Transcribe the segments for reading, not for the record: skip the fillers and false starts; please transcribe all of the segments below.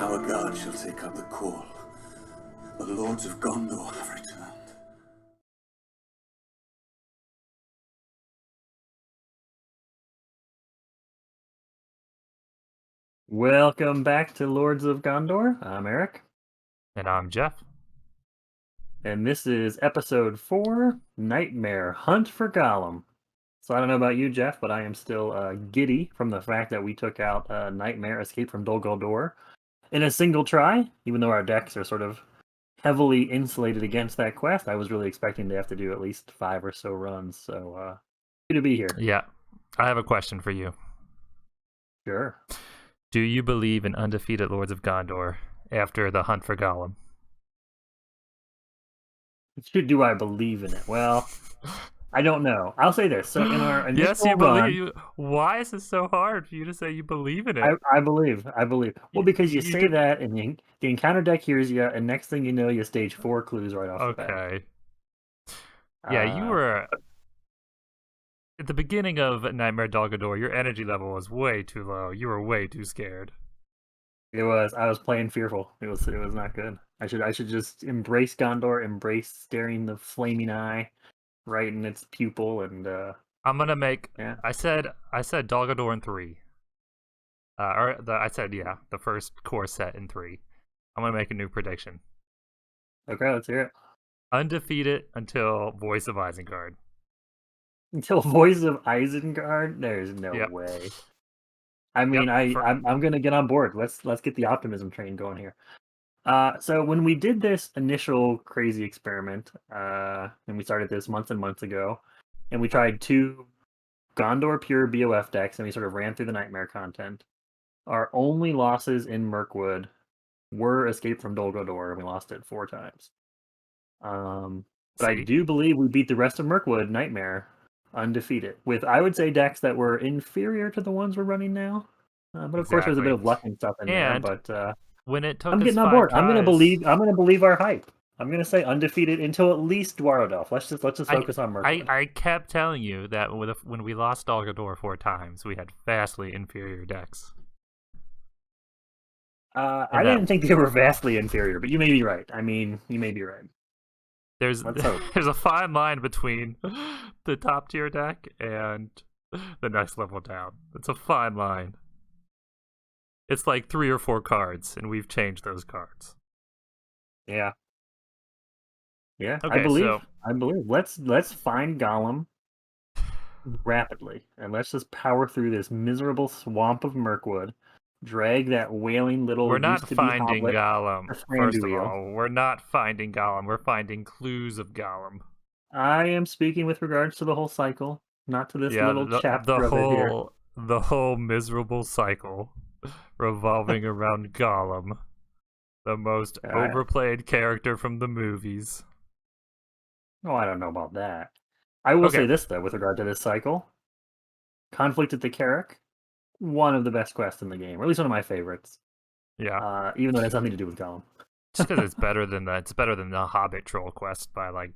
Tower Guard shall take up the call. The Lords of Gondor have returned. Welcome back to Lords of Gondor. I'm Eric. And I'm Jeff. And this is episode 4, Nightmare Hunt for Gollum. So I don't know about you, Jeff, but I am still giddy from the fact that we took out Nightmare Escape from Dol Guldur in a single try, even though our decks are sort of heavily insulated against that quest. I was really expecting to have to do at least 5 or so runs, so good to be here. Yeah, I have a question for you. Sure. Do you believe in undefeated Lords of Gondor after the hunt for Gollum? Do I believe in it? Well, I don't know. I'll say this. So in our initial yes, you run, believe. Why is it so hard for you to say you believe in it? I believe. Well, because you say that, and the encounter deck hears you, and next thing you know, you stage 4 clues right off the bat. Okay. Yeah, you were at the beginning of Nightmare Dol Guldur. Your energy level was way too low. You were way too scared. It was. I was playing fearful. It was not good. I should just embrace Gondor, embrace staring the flaming eye right in its pupil, and I'm gonna make. Yeah. I said Dol Guldur in 3. The first core set in 3. I'm gonna make a new prediction. Okay, let's hear it. Undefeated until Voice of Isengard. Until Voice of Isengard, there's no way. I mean, I'm gonna get on board. Let's get the optimism train going here. So when we did this initial crazy experiment, and we started this months and months ago, and we tried 2 Gondor pure BOF decks, and we sort of ran through the Nightmare content. Our only losses in Mirkwood were Escape from Dol Guldur, and we lost it 4 times. But I do believe we beat the rest of Mirkwood Nightmare undefeated with, I would say, decks that were inferior to the ones we're running now. But of course, there's a bit of luck and stuff in there. But when it took I'm getting on board. I'm gonna believe our hype. I'm gonna say undefeated until at least Dwarrowdelf. Let's just focus on Mirkwood. I kept telling you that when we lost Dol Guldur 4 times, we had vastly inferior decks. I didn't think they were vastly inferior, but you may be right. I mean, you may be right. There's a fine line between the top tier deck and the next level down. It's a fine line. It's like 3 or 4 cards, and we've changed those cards. Yeah. Yeah, okay, I believe. Let's find Gollum rapidly, and let's just power through this miserable swamp of Mirkwood. Drag that wailing little. We're not finding Gollum. First of all, we're not finding Gollum. We're finding clues of Gollum. I am speaking with regards to the whole cycle, not to this little chapter of it here. The whole miserable cycle revolving around Gollum, the most overplayed character from the movies. Oh, I don't know about that. I will say this, though, with regard to this cycle. Conflict at the Carrick, one of the best quests in the game, or at least one of my favorites. Yeah. Even though it has nothing to do with Gollum. Just because it's better than the Hobbit Troll quest by like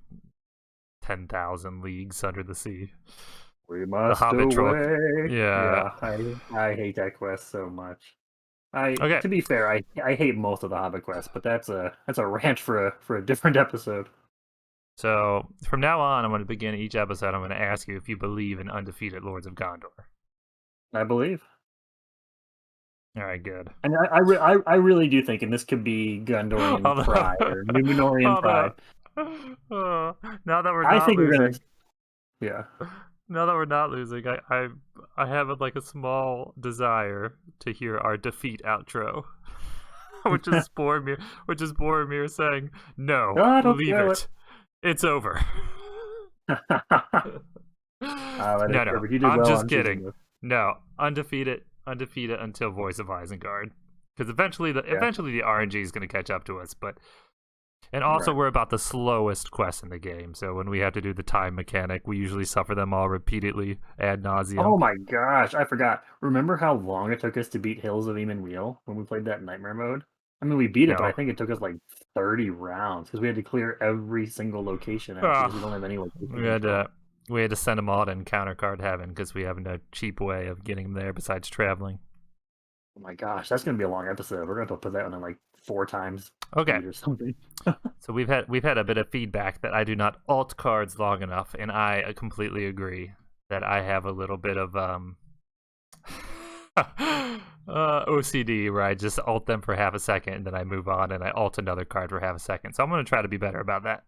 10,000 leagues under the sea. We must the Hobbit away. Troll. Yeah. I hate that quest so much. To be fair, I hate most of the Hobbit quests, but that's a rant for a different episode. So from now on, I'm going to begin each episode. I'm going to ask you if you believe in undefeated Lords of Gondor. I believe. All right, good. And I really do think, and this could be Gondorian pride or Numenorian pride. Now that we're not losing, Now that we're not losing, I have like a small desire to hear our defeat outro, which is Boromir saying, "No, leave it. It's over." No, I'm just kidding. No, undefeated until Voice of Isengard, because eventually the RNG is going to catch up to us. And also we're about the slowest quest in the game, so when we have to do the time mechanic, we usually suffer them all repeatedly ad nauseum. Oh my gosh, I forgot. Remember how long it took us to beat Hills of Eamon Wheel when we played that Nightmare mode? I mean, we beat it, but I think it took us like 30 rounds because we had to clear every single location because we don't have any location. We had to send them all to Encounter Card Heaven because we have no cheap way of getting them there besides traveling. Oh my gosh, that's gonna be a long episode. We're gonna have to put that one in like 4 times Okay. speed or something. So we've had a bit of feedback that I do not alt cards long enough, and I completely agree that I have a little bit of OCD where I just alt them for half a second and then I move on and I alt another card for half a second. So I'm going to try to be better about that.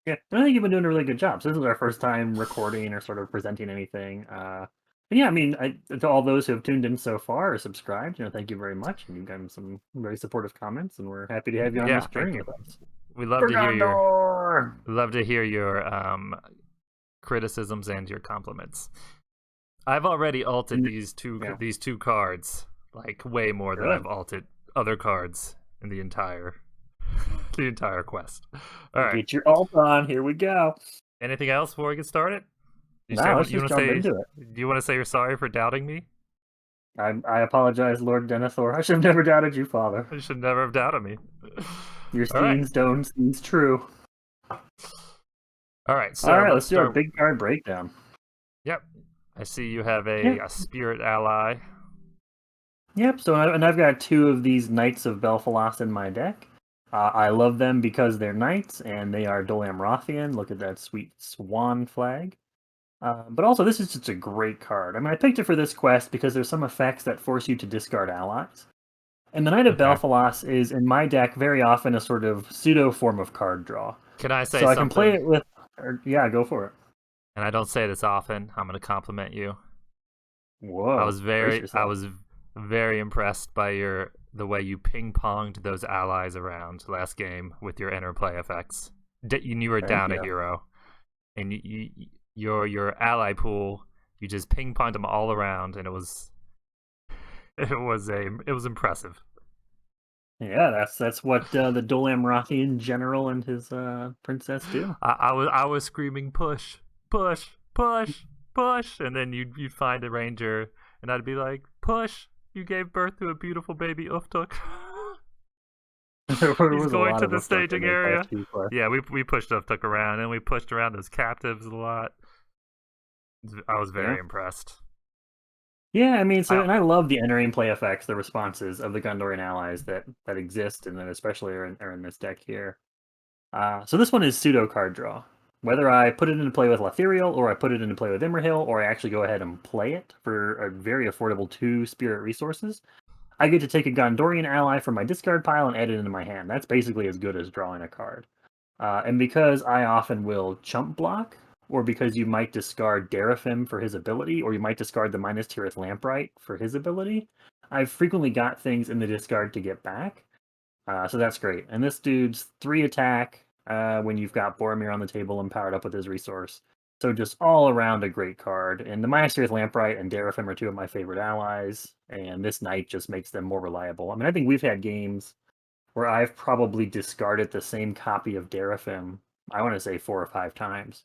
Yeah, I think you've been doing a really good job. So this is our first time recording or sort of presenting anything. And yeah, I mean, to all those who have tuned in so far or subscribed, thank you very much. And you've gotten some very supportive comments, and we're happy to have you on this journey with us. We love to hear your criticisms and your compliments. I've already altered these two cards like way more than I've altered other cards in the entire quest. All right, get your alt on. Here we go. Anything else before we get started? Let's just jump into it. Do you want to say you're sorry for doubting me? I apologize, Lord Denethor. I should have never doubted you, Father. You should never have doubted me. Your scenes don't seem true. All right, let's do our big card breakdown. Yep. I see you have a spirit ally. Yep, so I've got 2 of these Knights of Belfalas in my deck. I love them because they're knights, and they are Gollumn Rothian. Look at that sweet swan flag. But also, this is just a great card. I mean, I picked it for this quest because there's some effects that force you to discard allies. And the Knight of Belfalas is, in my deck, very often a sort of pseudo form of card draw. Can I say something? So I can play it with... yeah, go for it. And I don't say this often. I'm going to compliment you. Whoa! I was very impressed by the way you ping-ponged those allies around last game with your interplay effects. You were down a hero, and your ally pool, you just ping-ponged them all around, and it was impressive. Yeah, that's what the Gollumn Rothian general and his princess do. I was screaming push, push, push, push, and then you'd find a ranger, and I'd be like, push. You gave birth to a beautiful baby Uftuk. He's going to the staging area. Yeah, we pushed Uftuk around, and we pushed around those captives a lot. I was very impressed. Yeah, I mean, and I love the entering play effects, the responses of the Gondorian allies that exist, and then especially are in this deck here. So this one is pseudo card draw. Whether I put it into play with Lothiriel, or I put it into play with Imrahil, or I actually go ahead and play it for a very affordable 2 spirit resources, I get to take a Gondorian ally from my discard pile and add it into my hand. That's basically as good as drawing a card. And because I often will chump block, or because you might discard Deraphim for his ability, or you might discard the Minas Tirith Lampright for his ability, I've frequently got things in the discard to get back. So that's great. And this dude's 3 attack when you've got Boromir on the table and powered up with his resource. So just all around a great card. And the Minas Tirith Lampright and Deraphim are 2 of my favorite allies, and this knight just makes them more reliable. I mean, I think we've had games where I've probably discarded the same copy of Deraphim, I want to say 4 or 5 times,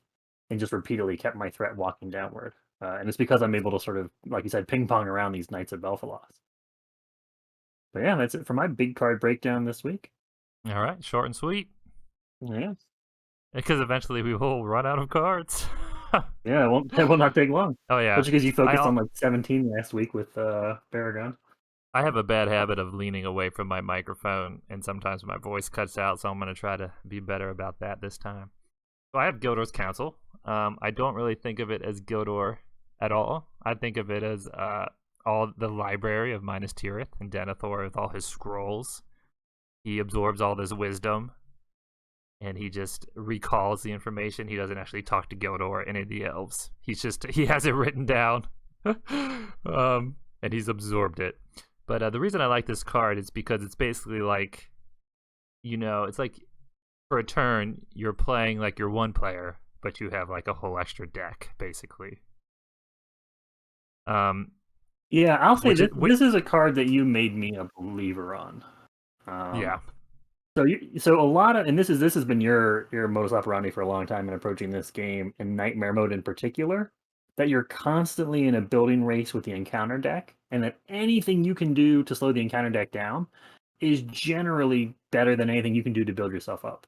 and just repeatedly kept my threat walking downward. And it's because I'm able to sort of, like you said, ping-pong around these Knights of Belfalas. But yeah, that's it for my big card breakdown this week. All right, short and sweet. Yeah. Because eventually we will run out of cards. Yeah, it will not take long. Oh, yeah. Especially because you focused on like 17 last week with Baragon. I have a bad habit of leaning away from my microphone, and sometimes my voice cuts out, so I'm going to try to be better about that this time. So I have Gildor's Council. I don't really think of it as Gildor at all. I think of it as all the library of Minas Tirith and Denethor with all his scrolls. He absorbs all this wisdom, and he just recalls the information. He doesn't actually talk to Gildor or any of the elves. He has it written down, and he's absorbed it. But the reason I like this card is because it's basically like, it's like for a turn, you're playing like your 1 player, but you have like a whole extra deck, basically. Yeah, I'll say this is a card that you made me a believer on. Yeah. So a lot of, and this has been your modus operandi for a long time in approaching this game, in Nightmare mode in particular, that you're constantly in a building race with the encounter deck, and that anything you can do to slow the encounter deck down is generally better than anything you can do to build yourself up.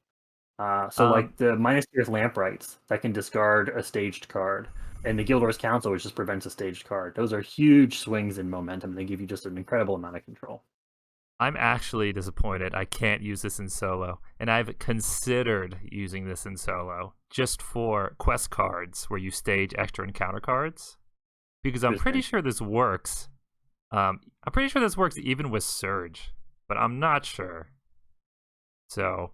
Like the Minas Tirith Lamprights that can discard a staged card, and the Gildor's Council, which just prevents a staged card. Those are huge swings in momentum. They give you just an incredible amount of control. I'm actually disappointed I can't use this in solo, and I've considered using this in solo just for quest cards where you stage extra encounter cards, because I'm pretty sure this works. I'm pretty sure this works even with Surge, but I'm not sure. So,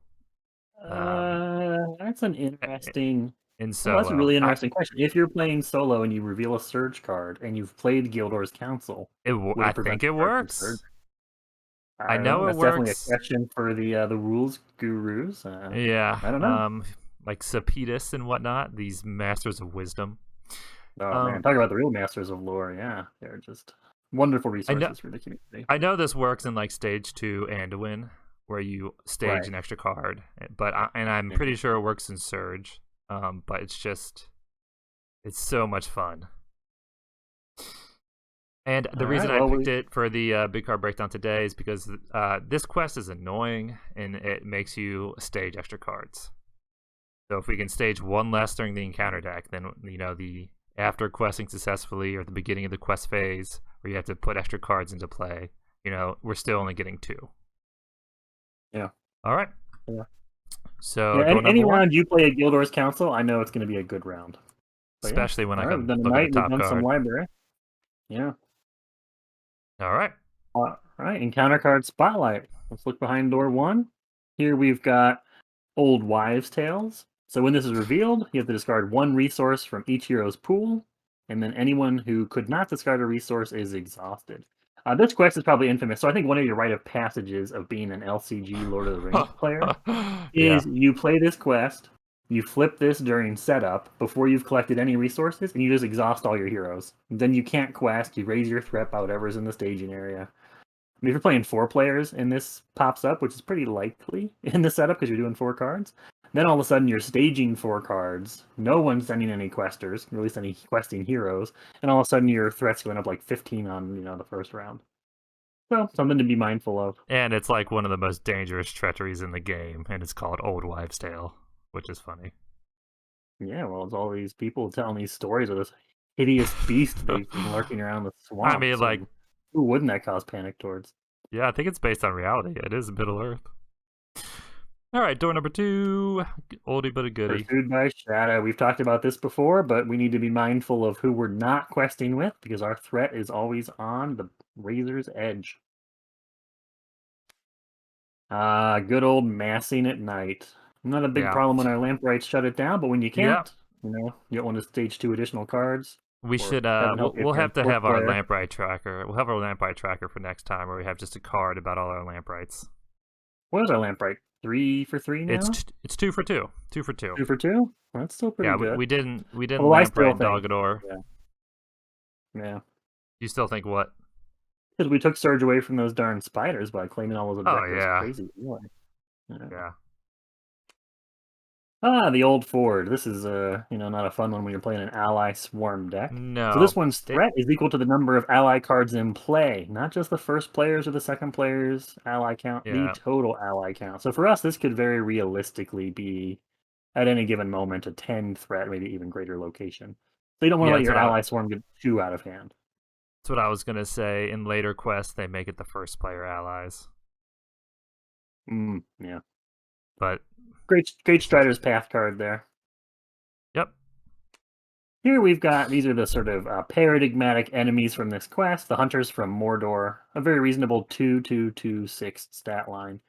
that's an interesting. In solo, that's a really interesting question. If you're playing solo and you reveal a Surge card and you've played Gildor's Council, I think it works. I know that's it works. Definitely a question for the rules gurus. Yeah, I don't know. Like Sapetus and whatnot, these masters of wisdom. Oh man, talk about the real masters of lore. Yeah, they're just wonderful resources for the community. I know this works in like stage 2 Anduin, where you stage an extra card, but I'm pretty sure it works in Surge. But it's so much fun. And the reason I picked it for the big card breakdown today is because this quest is annoying and it makes you stage extra cards. So if we can stage one less during the encounter deck, then the after questing successfully or at the beginning of the quest phase where you have to put extra cards into play, we're still only getting 2. Yeah. All right. Yeah. So any round you play a Gildor's Council, I know it's going to be a good round. But especially when I can look at the top card. Some library. Yeah. All right. All right. Encounter card spotlight. Let's look behind door 1. Here we've got Old Wives' Tales. So when this is revealed, you have to discard 1 resource from each hero's pool, and then anyone who could not discard a resource is exhausted. This quest is probably infamous, so I think one of your rite of passages of being an LCG Lord of the Rings player is you play this quest, you flip this during setup before you've collected any resources, and you just exhaust all your heroes. Then you can't quest, you raise your threat by whatever's in the staging area. I mean, if you're playing 4 players and this pops up, which is pretty likely in the setup because you're doing 4 cards, then all of a sudden you're staging 4 cards, no one's sending any questers, or at least any questing heroes, and all of a sudden your threat's going up like 15 on the first round. So, something to be mindful of. And it's like one of the most dangerous treacheries in the game, and it's called Old Wives' Tale, which is funny. Yeah, well, it's all these people telling these stories of this hideous beast they've been lurking around the swamp. I mean, like, who wouldn't that cause panic towards? Yeah, I think it's based on reality. It is Middle Earth. All right, door number 2, oldie but a goodie. Pursued by Shadow. We've talked about this before, but we need to be mindful of who we're not questing with because our threat is always on the razor's edge. Good old massing at night. Not a big problem when our lamprights shut it down, but when you can't, you don't want to stage 2 additional cards. We should. We'll have to have our lampright tracker. We'll have our lampright tracker for next time, where we have just a card about all our lamprights. What is our lampright? 3 for 3 now? It's 2 for 2. 2 for 2. 2 for 2? That's still pretty good. Yeah, we didn't lampright Dol Guldur. Yeah. You still think what? Because we took Surge away from those darn spiders by claiming all those objectives. Oh yeah. Crazy. Yeah. The old Ford. This is not a fun one when you're playing an ally swarm deck. No. So this one's threat is equal to the number of ally cards in play, not just the first player's or the second player's ally count, the total ally count. So for us, this could very realistically be at any given moment a 10 threat, maybe even greater location. So you don't want to let your ally swarm get too out of hand. That's what I was gonna say. In later quests, they make it the first player allies. Yeah. But Great Strider's Path card there. Yep. Here we've got, these are the sort of paradigmatic enemies from this quest, the Hunters from Mordor, a very reasonable 2/2/2/6 stat line.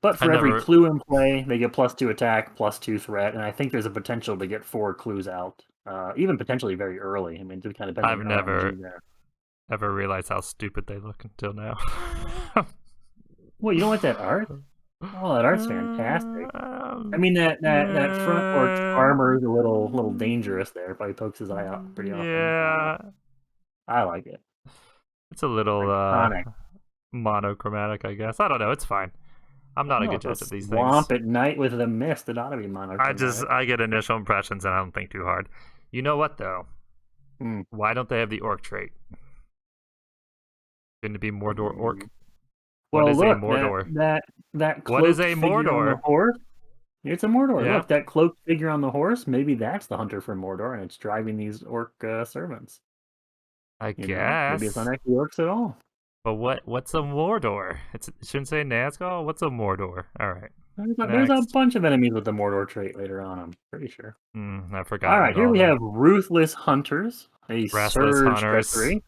But for every clue in play, they get +2 attack, +2 threat, and I think there's a potential to get 4 clues out, even potentially very early. I mean, it kind of depends on ever realized how stupid they look until now. Well, you don't like that art? Oh, that art's fantastic. I mean, that front orc's armor is a little dangerous there. Probably pokes his eye out pretty often. Yeah. I like it. It's a little monochromatic, I guess. I don't know. It's fine. I'm not a good judge of these things. Swamp at night with the mist. It ought to be monochromatic. I get initial impressions and I don't think too hard. You know what, though? Why don't they have the orc trait? Shouldn't it be Mordor orc? Well, what is look, a Mordor? That what is a Mordor? It's a Mordor. Yeah. Look, that cloaked figure on the horse, maybe that's the hunter from Mordor, and it's driving these orc servants. I You guess. know? Maybe it's not actually orcs at all. But what's a Mordor? It shouldn't say Nazgul. What's a Mordor? All right. There's a bunch of enemies with the Mordor trait later on, I'm pretty sure. I forgot. All right, here we have Ruthless Hunters, a Restless Surge Hunters. treachery.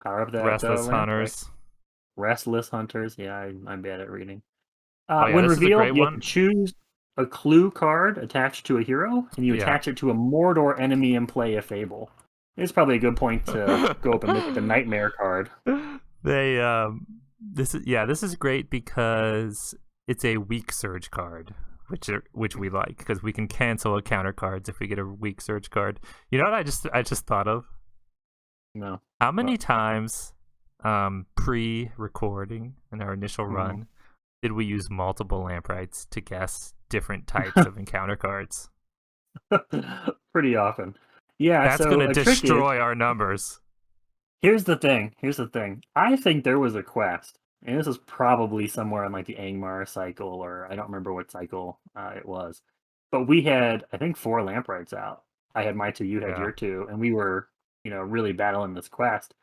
Power up that Restless lamp, Hunters. right? Restless Hunters. Yeah, I'm bad at reading. Yeah, when this revealed, is a great you one. have to choose a clue card attached to a hero, and you attach it to a Mordor enemy and play a Fable. It's probably a good point to go up and look at the Nightmare card. This is great because it's a weak Surge card, which we like because we can cancel a counter cards if we get a weak Surge card. You know what I just thought of? No. How many times pre-recording in our initial run did we use multiple lamprites to guess different types of encounter cards? Pretty often. Yeah, that's going to destroy our numbers. Here's the thing. I think there was a quest, and this is probably somewhere on like the Angmar cycle, or I don't remember what cycle it was. But we had, I think, 4 lamprites out. I had my 2, you had your 2, and we were, really battling this quest.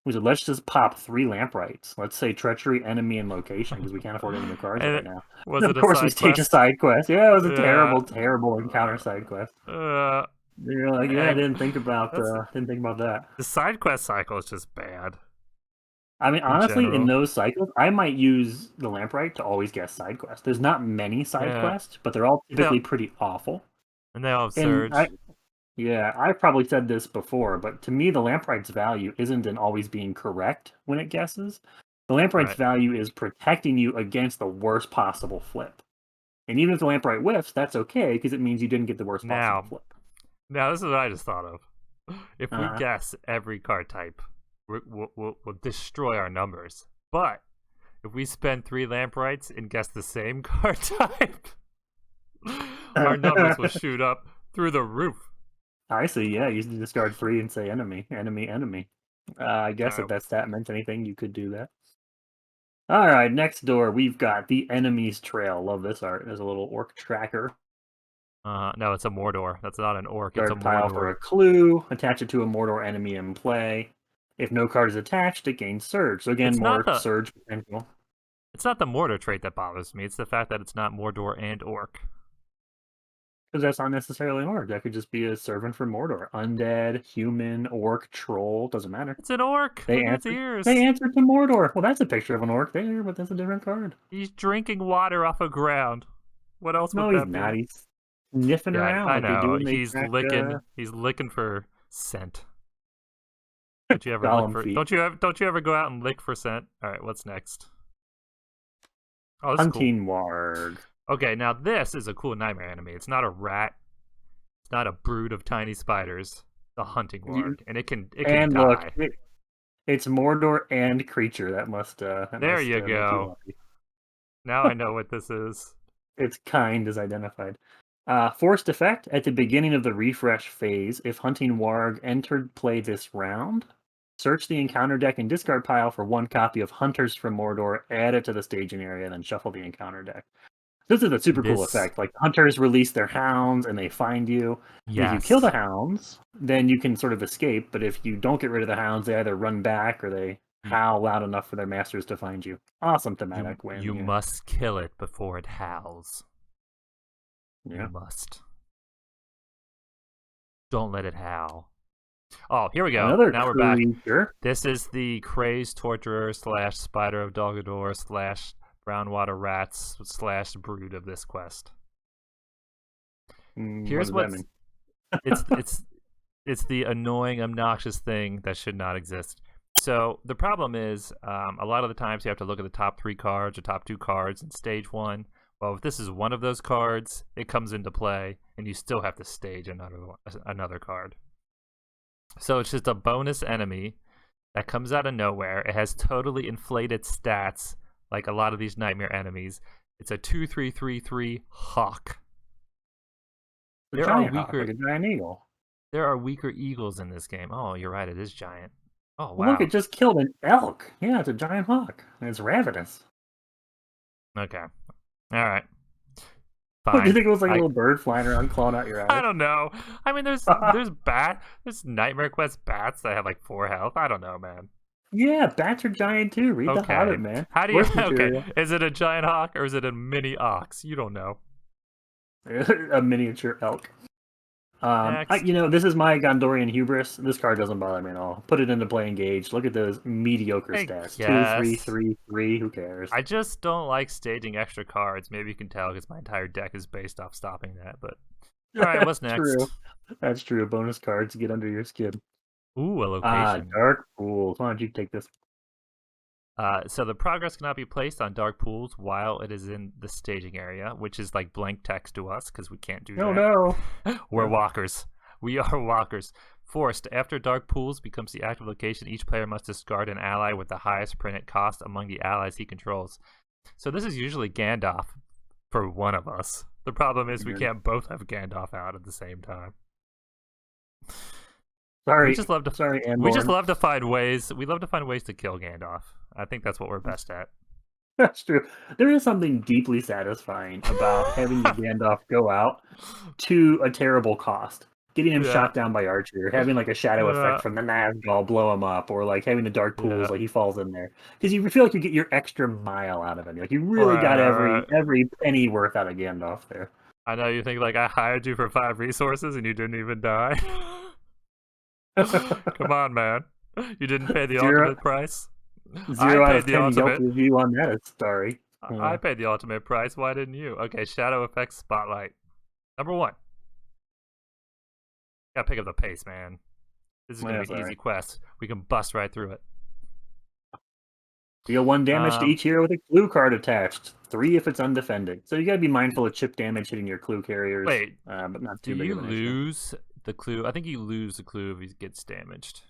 We said, let's just pop 3 lamprites. Let's say treachery, enemy, and location, because we can't afford any more cards right now. Of course, we take a side quest. Yeah, it was a terrible, terrible encounter side quest. You're like, I didn't think about that. The side quest cycle is just bad. I mean, honestly, in those cycles, I might use the lamprite to always guess side quests. There's not many side quests, but they're all typically pretty awful. And they all have Surge. I've probably said this before, but to me, the lamprite's value isn't in always being correct when it guesses. The lamprite's value is protecting you against the worst possible flip. And even if the lamprite whiffs, that's okay, because it means you didn't get the worst possible flip. Now, this is what I just thought of. If we guess every card type, we'll destroy our numbers. But if we spend 3 lamprites and guess the same card type, our numbers will shoot up through the roof. I see, yeah. You discard 3 and say enemy. I guess if that stat meant anything, you could do that. All right, next door, we've got the Enemy's Trail. Love this art. There's a little orc tracker. No, it's a Mordor. That's not an orc. It's a Mordor. Pile for a clue. Attach it to a Mordor enemy in play. If no card is attached, it gains Surge. So again, more Surge potential. It's not the Mordor trait that bothers me. It's the fact that it's not Mordor and orc. Because that's not necessarily an orc. That could just be a servant from Mordor. Undead, human, orc, troll, doesn't matter. It's an orc. They answered to Mordor. Well, that's a picture of an orc there, but that's a different card. He's drinking water off a ground. What else would that be? No, he's not. He's sniffing around. I know. Like He's licking for scent. Don't you ever don't you ever go out and lick for scent? All right, what's next? Oh, this Hunting Warg. Okay, now this is a cool nightmare enemy. It's not a rat. It's not a brood of tiny spiders. It's a hunting warg, and it can die. Look, it's Mordor and creature. That must. There you go. Now I know what this is. Its kind is identified. Forced effect at the beginning of the refresh phase. If hunting warg entered play this round, search the encounter deck and discard pile for 1 copy of Hunters from Mordor. Add it to the staging area, then shuffle the encounter deck. This is a super cool effect. Like, hunters release their hounds and they find you. Yes. If you kill the hounds, then you can sort of escape. But if you don't get rid of the hounds, they either run back or they howl loud enough for their masters to find you. Awesome thematic win. You must kill it before it howls. Yeah. You must. Don't let it howl. Oh, here we go. Now we're back. This is the Crazed Torturer / Spider of Dol Guldur / Brownwater Rats / brood of this quest. Here's what it's the annoying, obnoxious thing that should not exist. So the problem is, a lot of the times you have to look at the top 3 cards or top 2 cards in stage 1. Well, if this is one of those cards, it comes into play, and you still have to stage another card. So it's just a bonus enemy that comes out of nowhere. It has totally inflated stats, like a lot of these nightmare enemies. It's a 2/3/3/3 hawk. There are weaker, like a giant eagle. There are weaker eagles in this game. Oh, you're right. It is giant. Oh, wow. Well, look, it just killed an elk. Yeah, it's a giant hawk. And it's ravenous. Okay. All right. What, do you think it was like a little bird flying around clawing out your eyes? I don't know. I mean, there's Nightmare Quest bats that have like 4 health. I don't know, man. Yeah, bats are giant too. Read The Hobbit, man. How do you? Material. Okay, is it a giant hawk or is it a mini ox? You don't know. A miniature elk. This is my Gondorian hubris. This card doesn't bother me at all. Put it into play engaged. Look at those mediocre stats. 2, 3, 3, 3. Who cares? I just don't like staging extra cards. Maybe you can tell because my entire deck is based off stopping that. But all right, what's next? True. That's true. Bonus cards get under your skin. Ooh, a location. Dark pools. Why don't you take this? So the progress cannot be placed on dark pools while it is in the staging area, which is like blank text to us because we can't do that. Oh no. We're walkers. We are walkers. Forced. After dark pools becomes the active location, each player must discard an ally with the highest printed cost among the allies he controls. So this is usually Gandalf for one of us. The problem is we can't both have Gandalf out at the same time. Sorry. We just love to find ways. We love to find ways to kill Gandalf. I think that's what we're best at. That's true. There is something deeply satisfying about having Gandalf go out to a terrible cost. Getting him shot down by Archer, having like a shadow effect from the Nazgul blow him up, or like having the dark pools, like he falls in there. Because you feel like you get your extra mile out of him. Like you really got every penny worth out of Gandalf there. I know you think like I hired you for 5 resources and you didn't even die. Come on, man. You didn't pay the ultimate price. 0 out of 10 Yelp review on that. Sorry. I paid the ultimate price. Why didn't you? Okay, Shadow Effects Spotlight. Number 1. Gotta pick up the pace, man. This is gonna be an easy quest. We can bust right through it. Deal 1 damage to each hero with a clue card attached. 3 if it's undefended. So you gotta be mindful of chip damage hitting your clue carriers. Wait, but not too do big you of an issue. lose the clue? I think you lose the clue if he gets damaged.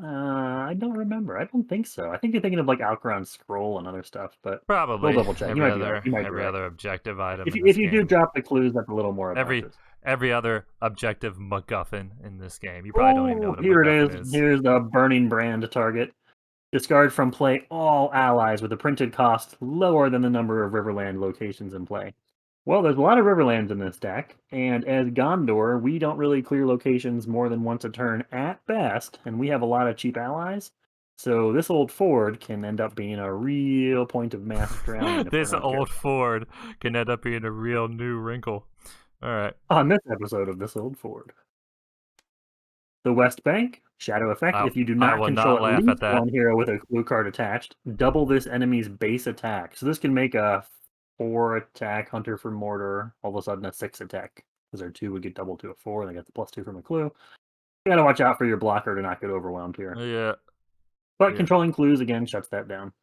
I don't remember. I don't think so. I think you're thinking of like Alcaron's scroll and other stuff, but probably we'll double check. Every other objective item. If you do drop the clues, that's a little more obnoxious. Every other objective MacGuffin in this game. You probably don't even know what a MacGuffin is. Here's the Burning Brand target. Discard from play all allies with a printed cost lower than the number of Riverland locations in play. Well, there's a lot of Riverlands in this deck, and as Gondor, we don't really clear locations more than once a turn at best, and we have a lot of cheap allies. So this old Ford can end up being a real point of mass drowning. This old Ford can end up being a real new wrinkle. All right. On this episode of This Old Ford. The West Bank, Shadow Effect. If you do not control at least one hero with a clue card attached, double this enemy's base attack. So this can make a 4 attack Hunter for Mordor, all of a sudden a 6 attack. Because our 2 would get doubled to a 4, and they got the +2 from a clue. You gotta watch out for your blocker to not get overwhelmed here. Yeah. But controlling clues, again, shuts that down.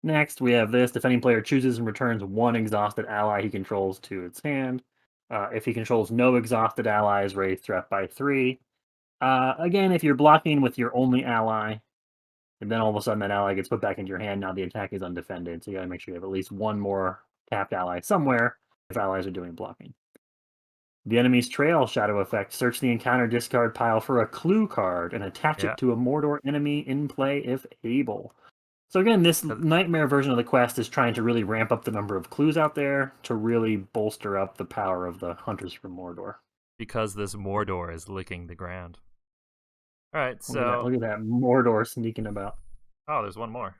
Next, we have this. Defending player chooses and returns 1 exhausted ally he controls to its hand. If he controls no exhausted allies, raise threat by 3. Again, if you're blocking with your only ally, and then all of a sudden that ally gets put back into your hand, now the attack is undefended. So you gotta make sure you have at least 1 more tapped ally somewhere if allies are doing blocking. The enemy's trail, Shadow Effect. Search the encounter discard pile for a clue card and attach it to a Mordor enemy in play if able. So again, this nightmare version of the quest is trying to really ramp up the number of clues out there to really bolster up the power of the hunters from Mordor. Because this Mordor is licking the ground. All right, so... Look at that Mordor sneaking about. Oh, there's one more.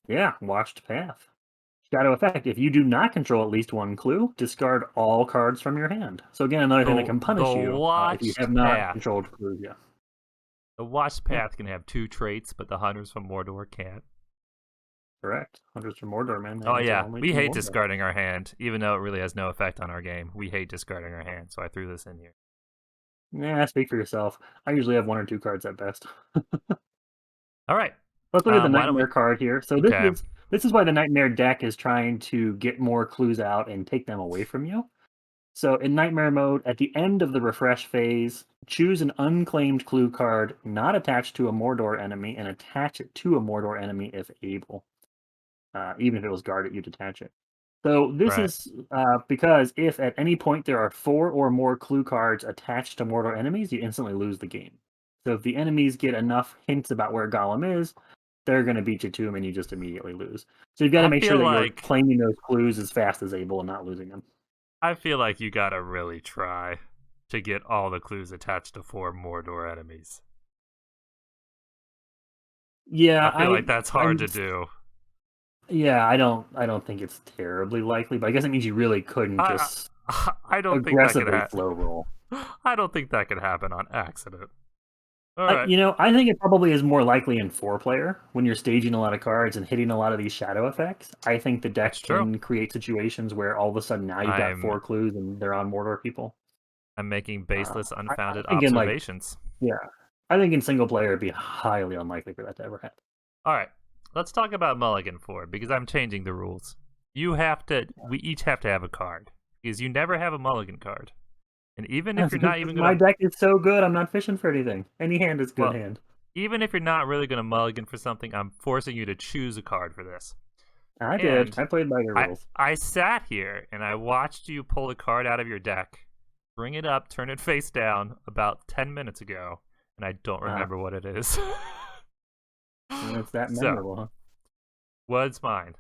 Yeah, Watched Path. Shadow Effect. If you do not control at least 1 clue, discard all cards from your hand. So again, another thing that can punish you if you have not controlled clues yet. The Watched Path can have 2 traits, but the Hunters from Mordor can't. Correct. Hunters from Mordor, man. Oh yeah, we hate discarding our hand, even though it really has no effect on our game. We hate discarding our hand, so I threw this in here. Nah, speak for yourself. I usually have 1 or 2 cards at best. All right. Let's look at the Nightmare card here. So this is why the Nightmare deck is trying to get more clues out and take them away from you. So in Nightmare mode, at the end of the refresh phase, choose an unclaimed clue card not attached to a Mordor enemy and attach it to a Mordor enemy if able. Even if it was guarded, you'd attach it. So this is because if at any point there are 4 or more clue cards attached to Mordor enemies, you instantly lose the game. So if the enemies get enough hints about where Gollum is, they're going to beat you to them and you just immediately lose. So you've got to make sure that you're claiming those clues as fast as able and not losing them. I feel like you got to really try to get all the clues attached to 4 Mordor enemies. Yeah, I feel like that's hard to do. Yeah, I don't think it's terribly likely, but I guess it means you really couldn't just I don't aggressively think that slow roll. I don't think that could happen on accident. All right. I think it probably is more likely in 4-player when you're staging a lot of cards and hitting a lot of these shadow effects. I think the deck can create situations where all of a sudden now you've got 4 clues and they're on Mordor people. I'm making baseless, unfounded observations. I think in single player it'd be highly unlikely for that to ever happen. All right, let's talk about Mulligan 4 because I'm changing the rules. We each have to have a card because you never have a Mulligan card. And even if you're not even my deck is so good, I'm not fishing for anything. Any hand is good hand. Even if you're not really going to Mulligan for something, I'm forcing you to choose a card for this. I did. I played by your rules. I sat here and I watched you pull a card out of your deck, bring it up, turn it face down about 10 minutes ago, and I don't remember what it is. It's that memorable, huh? What's mine?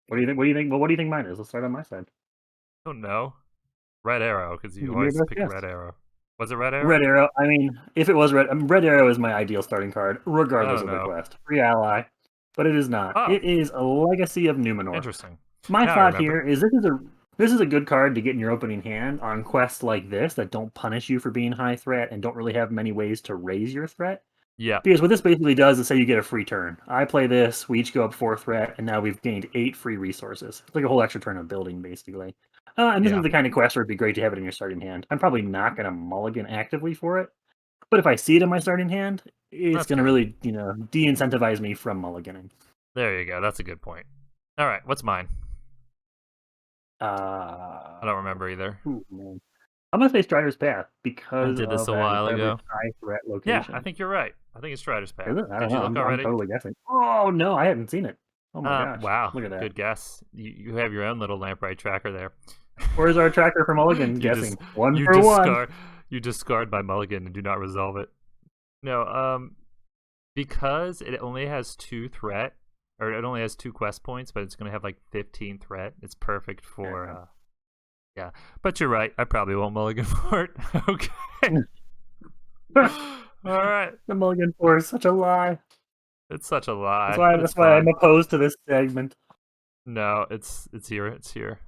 What do you think? What do you think? Well, what do you think mine is? Let's start on my side. I don't know. Red Arrow, because you always pick Red Arrow. Was it Red Arrow? Red Arrow. I mean, if it was Red Arrow is my ideal starting card, regardless of the quest. Free ally, but it is not. Oh. It is a Legacy of Numenor. Interesting. My thought here is this is a good card to get in your opening hand on quests like this that don't punish you for being high threat and don't really have many ways to raise your threat. Yeah. Because what this basically does is say you get a free turn. I play this, we each go up 4 threat, and now we've gained 8 free resources. It's like a whole extra turn of building, basically. And this is the kind of quest where it'd be great to have it in your starting hand. I'm probably not going to mulligan actively for it, but if I see it in my starting hand, it's going to really, de-incentivize me from mulliganing. There you go. That's a good point. All right, what's mine? I don't remember either. Man. I'm going to say Strider's Path because I did this a while ago. High threat location. Yeah, I think you're right. I think it's Strider's Path. Is it? Did you look already? I'm totally guessing. Oh, no, I haven't seen it. Oh my gosh. Wow. Look at that. Good guess. You have your own little lamprey tracker there. Where's our tracker for Mulligan? Guessing. One for one. You discard by Mulligan and do not resolve it. No, because it only has 2 threat, or it only has 2 quest points, but it's going to have like 15 threat. It's perfect for, yeah. But you're right. I probably won't Mulligan for it. Okay. All right. The Mulligan 4 is such a lie. It's such a lie. That's why I'm opposed to this segment. No, it's here. It's here.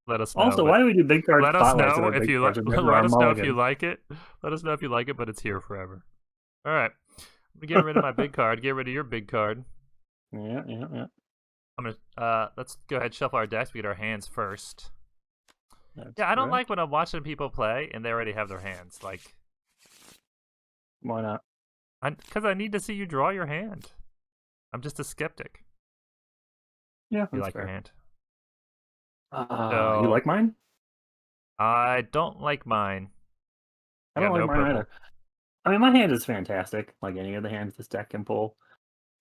Let us know. Also, why do we do big card? Let us know if you like. Let us know if you like it. Let us know if you like it, but it's here forever. All right. I'm gonna get rid of my big card. Get rid of your big card. Yeah. I'm gonna let's go ahead and shuffle our decks. We get our hands first. I don't like when I'm watching people play and they already have their hands. Like, why not? Because I need to see you draw your hand. I'm just a skeptic. Yeah, you like your hand. You like mine? I don't like mine. I don't like mine either. I mean, my hand is fantastic, like any of the hands this deck can pull.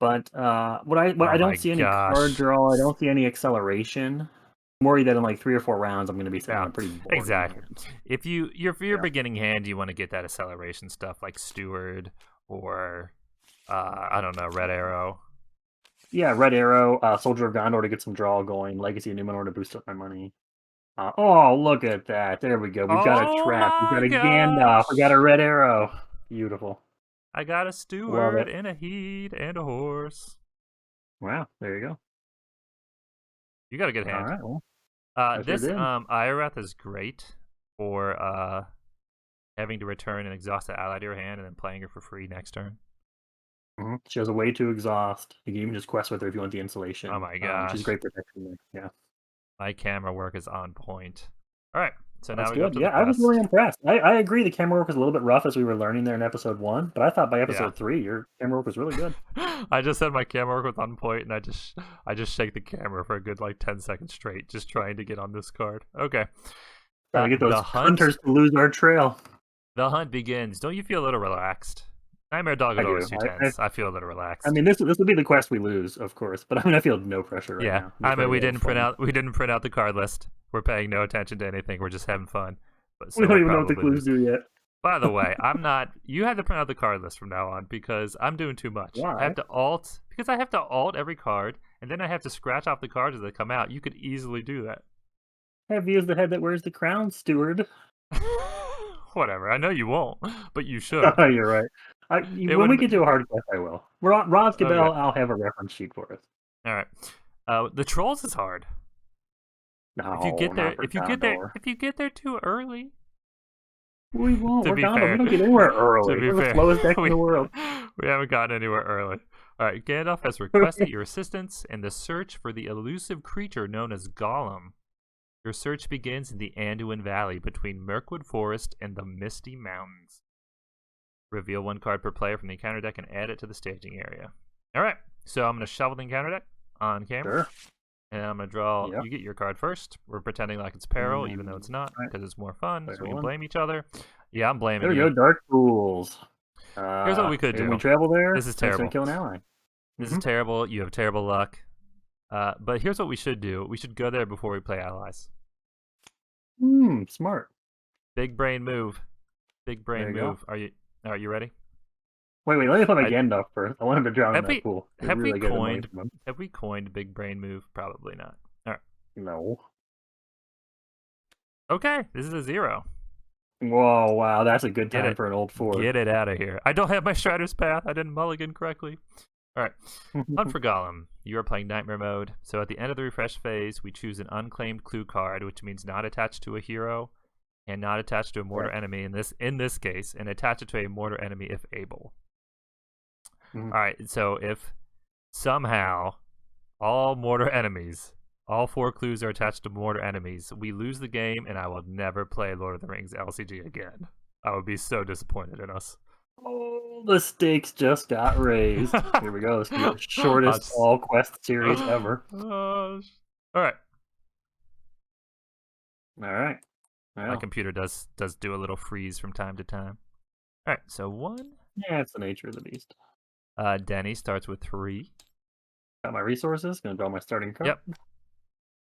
But I don't see any card draw. I don't see any acceleration. I'm worried that in like 3 or 4 rounds, I'm going to be sitting on pretty boring. Exactly. If your beginning hand, you want to get that acceleration stuff like Steward or I don't know, Red Arrow. Yeah, Red Arrow, Soldier of Gondor to get some draw going, Legacy of Numenor to boost up my money. Oh, look at that. There we go. We've got a trap. We've got a Gandalf. We got a Red Arrow. Beautiful. I got a Steward and a Heat and a horse. Wow, there you go. You got a good hand. All right, well, this Ioreth is great for having to return an exhausted ally to your hand and then playing her for free next turn. Mm-hmm. She has a way to exhaust. You can even just quest with her if you want the insulation. Oh my gosh. She's great protection there. Yeah. My camera work is on point. All right. So now That's we good. go to the I was really impressed. I agree the camera work was a little bit rough as we were learning there in episode 1, but I thought by episode 3 your camera work was really good. I just said my camera work was on point, and I just shake the camera for a good like 10 seconds straight, just trying to get on this card. Okay. Trying to get those hunters to lose our trail. The hunt begins. Don't you feel a little relaxed? Nightmare Dog is always too tense. I feel a little relaxed. I mean, this would be the quest we lose, of course, but I mean, I feel no pressure right now. I mean, we didn't print out the card list. We're paying no attention to anything. We're just having fun. We don't even know what the clues do yet. By the way, I'm not. You have to print out the card list from now on because I'm doing too much. Why? I have to alt because I have to alt every card, and then I have to scratch off the cards as they come out. You could easily do that. Heavy is the head that wears the crown, steward. Whatever. I know you won't, but you should. Oh, you're right. When we get to a hard quest, I will. Ron's Cabell, Okay. I'll have a reference sheet for us. All right. The trolls is hard. No, if you get there, if you get there too early. We won't. We're Gondor. Fair. We don't get anywhere early. To be We're fair, the slowest deck in the world. We haven't gotten anywhere early. All right, Gandalf has requested your assistance in the search for the elusive creature known as Gollum. Your search begins in the Anduin Valley between Mirkwood Forest and the Misty Mountains. Reveal 1 card per player from the encounter deck and add it to the staging area. All right, so I'm going to shuffle the encounter deck on camera. Sure. And I'm going to draw. Yep. You get your card first. We're pretending like it's Peril, even though it's not, because it's more fun, so we can blame each other. Yeah, I'm blaming you. There we go, Dark Pools. Here's what we could do. We travel there. This is terrible. Kill an ally. This is terrible. You have terrible luck. But here's what we should do. We should go there before we play allies. Smart. Big brain move. Big brain move. Go. Are you ready? Wait, let me put my Gandalf first. I want him to drown in that pool. Have we coined big brain move? Probably not. All right. No. Okay, this is a 0. Whoa, wow, that's a good time for an old 4. Get it out of here. I don't have my Strider's Path. I didn't mulligan correctly. All right. Hunt for Gollum. You are playing Nightmare Mode. So at the end of the refresh phase, we choose an unclaimed clue card, which means not attached to a hero and not attached to a mortar enemy in this case, and attach it to a mortar enemy if able. All right, so if somehow all mortar enemies, all 4 clues are attached to mortar enemies, we lose the game, and I will never play Lord of the Rings LCG again. I would be so disappointed in us. Oh, the stakes just got raised. Here we go. This is the shortest all quest series ever. All right. Well. My computer does do a little freeze from time to time. All right, so 1. Yeah, it's the nature of the beast. Denny starts with 3. Got my resources. Gonna draw my starting card. Yep.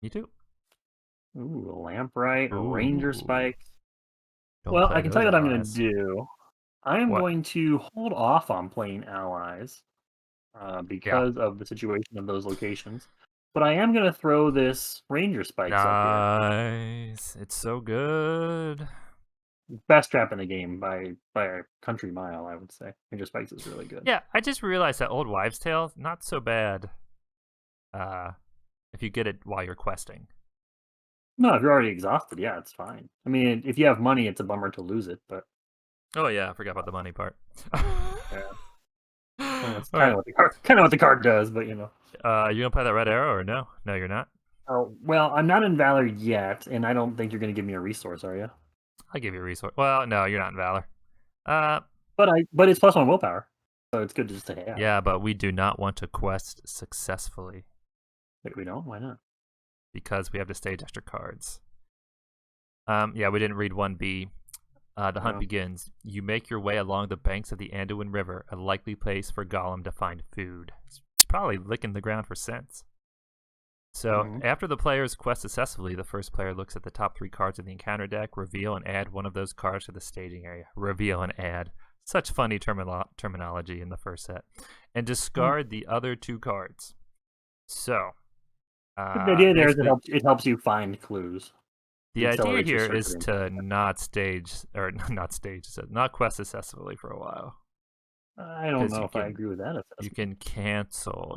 You too. Ooh, a Lamprite, a Ranger Spikes. Don't well, I can tell you what I'm going to allies. do. I am going to hold off on playing allies because of the situation of those locations. But I am going to throw this Ranger Spikes up here. Nice. It's so good. Best trap in the game by a country mile, I would say. Ranger Spikes is really good. Yeah, I just realized that Old Wives' Tale, not so bad if you get it while you're questing. No, if you're already exhausted, yeah, it's fine. I mean, if you have money, it's a bummer to lose it, but... Oh, yeah, I forgot about the money part. Yeah. That's kind of what the card does, but you know. You gonna play that red arrow or no? No, you're not. Oh well, I'm not in Valor yet, and I don't think you're gonna give me a resource, are you? I'll give you a resource. Well, no, you're not in Valor. But it's +1 willpower, so it's good just to have. Yeah, but we do not want to quest successfully. Wait, we don't? Why not? Because we have to stage extra cards. Yeah, we didn't read 1B. The hunt begins. You make your way along the banks of the Anduin River, a likely place for Gollum to find food. It's probably licking the ground for scents. So, after the players quest successfully, the first player looks at the top 3 cards in the encounter deck, reveal and add one of those cards to the staging area. Reveal and add. Such funny terminology in the first set. And discard the other 2 cards. So, the idea there is it helps you find clues. The idea here is to not quest successfully for a while. I don't know if I agree with that assessment.